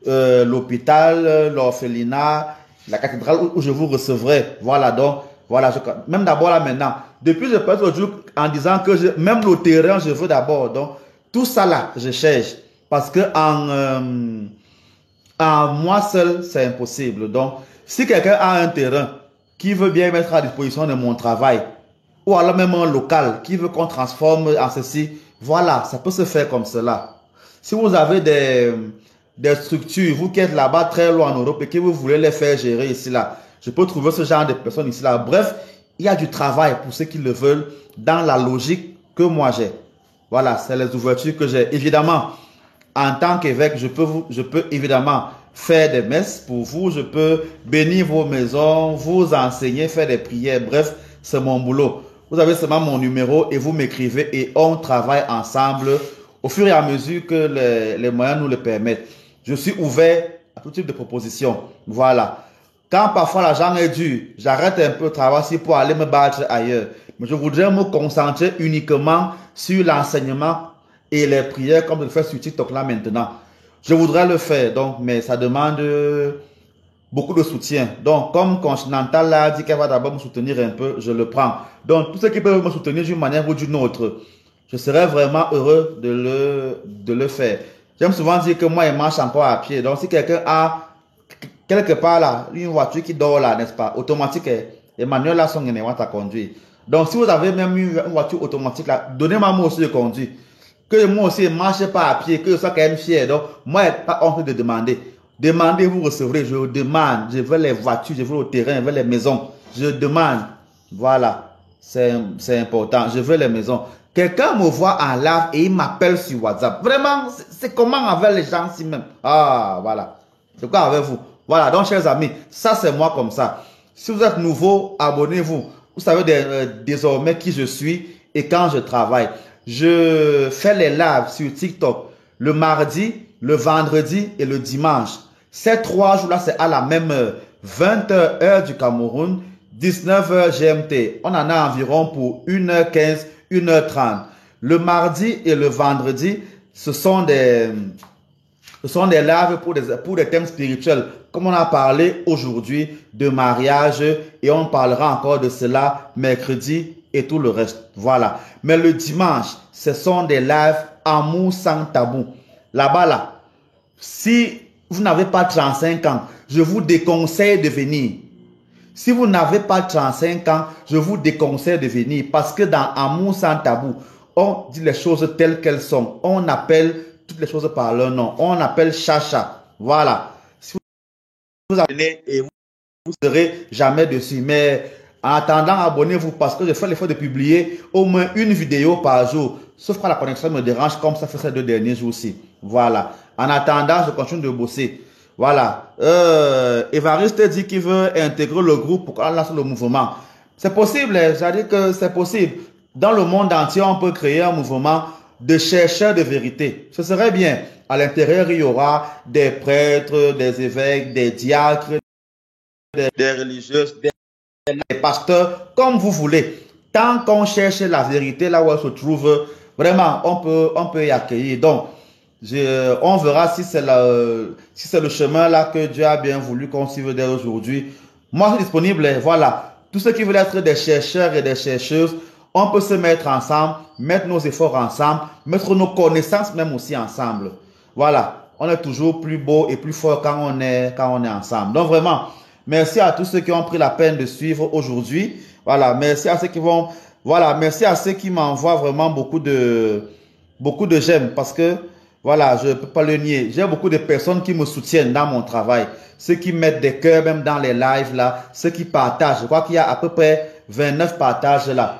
Speaker 2: l'hôpital, l'orphelinat, la cathédrale où je vous recevrai. Voilà, donc, voilà, même d'abord là maintenant. Depuis, je peux être jour en disant que même le terrain, je veux d'abord. Donc, tout ça là, je cherche. Parce que en moi seul, c'est impossible. Donc, si quelqu'un a un terrain qui veut bien mettre à disposition de mon travail, ou alors même un local qui veut qu'on transforme en ceci, voilà, ça peut se faire comme cela. Si vous avez des structures, vous qui êtes là-bas très loin en Europe et que vous voulez les faire gérer ici là, je peux trouver ce genre de personnes ici là. Bref, il y a du travail pour ceux qui le veulent dans la logique que moi j'ai. Voilà, c'est les ouvertures que j'ai. Évidemment, en tant qu'évêque, je peux évidemment faire des messes pour vous, je peux bénir vos maisons, vous enseigner, faire des prières. Bref, c'est mon boulot. Vous avez seulement mon numéro et vous m'écrivez et on travaille ensemble au fur et à mesure que les moyens nous le permettent. Je suis ouvert à tout type de propositions. Voilà. Quand parfois l'argent est dur, j'arrête un peu le travail pour aller me battre ailleurs. Mais je voudrais me concentrer uniquement sur l'enseignement et les prières comme je le fais sur TikTok là maintenant. Je voudrais le faire, donc, mais ça demande beaucoup de soutien. Donc, comme Continental l'a dit qu'elle va d'abord me soutenir un peu, je le prends. Donc, tous ceux qui peuvent me soutenir d'une manière ou d'une autre, je serais vraiment heureux de le faire. J'aime souvent dire que moi, je marche encore à pied. Donc, si quelqu'un a quelque part là, une voiture qui dort là, n'est-ce pas, automatique, Emmanuel là, son énergie à conduire. Donc, si vous avez même une voiture automatique, là, donnez-moi moi aussi de conduire. Que moi aussi, je ne marche pas à pied, que je sois quand même fier. Donc, moi, je n'ai pas honte de demander. Demandez, vous recevrez. Je demande. Je veux les voitures, je veux le terrain, je veux les maisons. Je demande. Voilà. C'est important. Je veux les maisons. Quelqu'un me voit en live et il m'appelle sur WhatsApp. Vraiment, c'est comment avec les gens si même. Ah, voilà. C'est quoi avec vous? Voilà. Donc, chers amis, ça, c'est moi comme ça. Si vous êtes nouveau, abonnez-vous. Vous savez désormais qui je suis et quand je travaille. Je fais les lives sur TikTok le mardi, le vendredi et le dimanche. Ces 3 jours-là, c'est à la même heure. 20h heure du Cameroun, 19h GMT. On en a environ pour 1h15, 1h30. Le mardi et le vendredi, ce sont des lives pour des thèmes spirituels. Comme on a parlé aujourd'hui de mariage et on parlera encore de cela mercredi et tout le reste. Voilà. Mais le dimanche, ce sont des lives amour sans tabou. Là-bas, là, si vous n'avez pas 35 ans, je vous déconseille de venir. Si vous n'avez pas 35 ans, je vous déconseille de venir parce que dans Amour sans tabou, on dit les choses telles qu'elles sont. On appelle toutes les choses par leur nom. On appelle chacha. Voilà. Si vous abonnez et vous ne serez jamais dessus. Mais en attendant, abonnez-vous parce que je fais l'effort de publier au moins une vidéo par jour. Sauf quand la connexion me dérange comme ça fait ces 2 derniers jours-ci. Voilà. En attendant, je continue de bosser. Voilà. Évariste dit qu'il veut intégrer le groupe pour qu'on lance le mouvement. C'est possible, c'est-à-dire que c'est possible. Dans le monde entier, on peut créer un mouvement de chercheurs de vérité. Ce serait bien. À l'intérieur, il y aura des prêtres, des évêques, des diacres, des religieuses, des pasteurs, comme vous voulez. Tant qu'on cherche la vérité là où elle se trouve, vraiment, on peut y accueillir. Donc, on verra si c'est le chemin là que Dieu a bien voulu qu'on suive dès aujourd'hui. Moi, je suis disponible. Voilà. Tous ceux qui veulent être des chercheurs et des chercheuses, on peut se mettre ensemble, mettre nos efforts ensemble, mettre nos connaissances même aussi ensemble. Voilà. On est toujours plus beau et plus fort quand on est ensemble. Donc vraiment, merci à tous ceux qui ont pris la peine de suivre aujourd'hui. Voilà. Merci à ceux qui vont, voilà. Merci à ceux qui m'envoient vraiment beaucoup de j'aime parce que, voilà, je ne peux pas le nier. J'ai beaucoup de personnes qui me soutiennent dans mon travail. Ceux qui mettent des cœurs même dans les lives là. Ceux qui partagent. Je crois qu'il y a à peu près 29 partages là.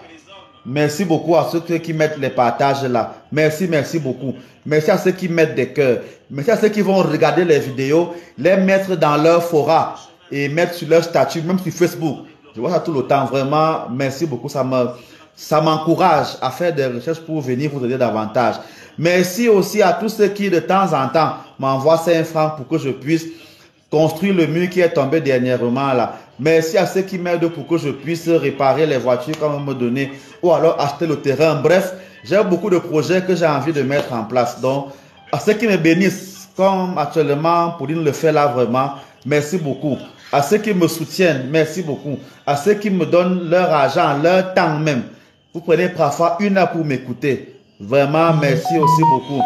Speaker 2: Merci beaucoup à ceux qui mettent les partages là. Merci, merci beaucoup. Merci à ceux qui mettent des cœurs. Merci à ceux qui vont regarder les vidéos, les mettre dans leur fora et mettre sur leur statut, même sur Facebook. Je vois ça tout le temps. Vraiment, merci beaucoup. Ça m'encourage à faire des recherches pour venir vous aider davantage. Merci aussi à tous ceux qui de temps en temps m'envoient 5 francs pour que je puisse construire le mur qui est tombé dernièrement là. Merci à ceux qui m'aident pour que je puisse réparer les voitures qu'on me donner ou alors acheter le terrain. Bref, j'ai beaucoup de projets que j'ai envie de mettre en place. Donc, à ceux qui me bénissent, comme actuellement Pauline le fait là vraiment, merci beaucoup. À ceux qui me soutiennent, merci beaucoup. À ceux qui me donnent leur argent, leur temps même. Vous prenez parfois 1 heure pour m'écouter. Vraiment, merci aussi beaucoup.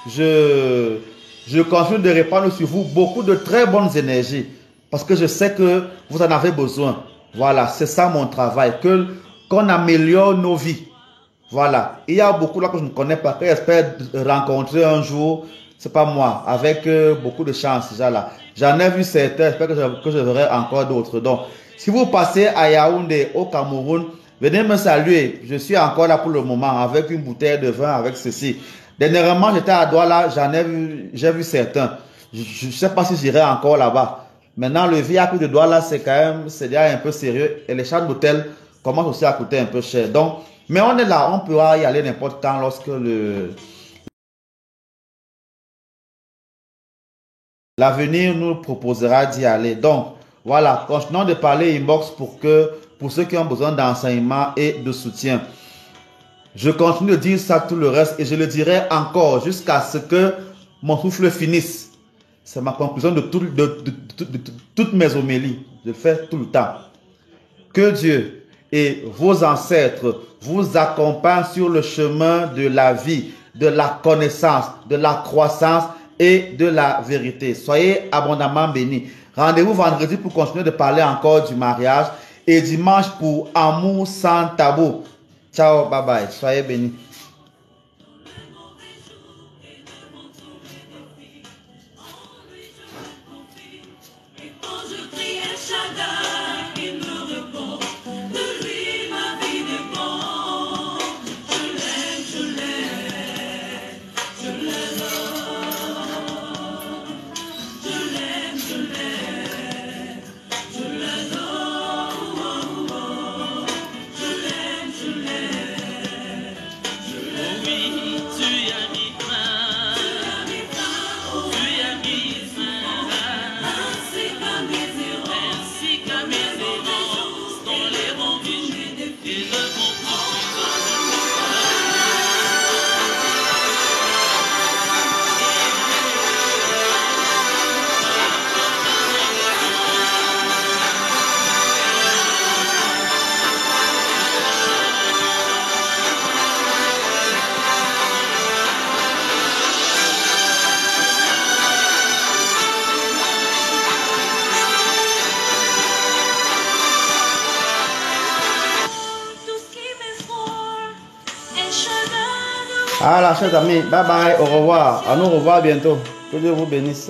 Speaker 2: Je continue de répandre sur vous beaucoup de très bonnes énergies. Parce que je sais que vous en avez besoin. Voilà, c'est ça mon travail. Qu'on améliore nos vies. Voilà. Il y a beaucoup là que je ne connais pas, que j'espère rencontrer un jour. C'est pas moi. Avec beaucoup de chance déjà là. J'en ai vu certains. J'espère que je verrai encore d'autres. Donc, si vous passez à Yaoundé, au Cameroun, venez me saluer. Je suis encore là pour le moment avec une bouteille de vin, avec ceci. Dernièrement, j'étais à Douala. J'ai vu certains. Je ne sais pas si j'irai encore là-bas. Maintenant, le VIP de Douala, c'est déjà un peu sérieux. Et les chambres d'hôtel commencent aussi à coûter un peu cher. Donc, mais on est là, on pourra y aller n'importe quand lorsque l'avenir nous proposera d'y aller. Donc, voilà, continuons de parler inbox pour ceux qui ont besoin d'enseignement et de soutien. Je continue de dire ça tout le reste et je le dirai encore jusqu'à ce que mon souffle finisse. C'est ma conclusion de toutes mes homélies. Je le fais tout le temps. Que Dieu et vos ancêtres vous accompagnent sur le chemin de la vie, de la connaissance, de la croissance et de la vérité. Soyez abondamment bénis. Rendez-vous vendredi pour continuer de parler encore du mariage et dimanche pour Amour sans tabou. Ciao, bye bye. Soyez bénis. Voilà, chers amis, bye bye, au revoir. À nous revoir bientôt. Que Dieu vous bénisse.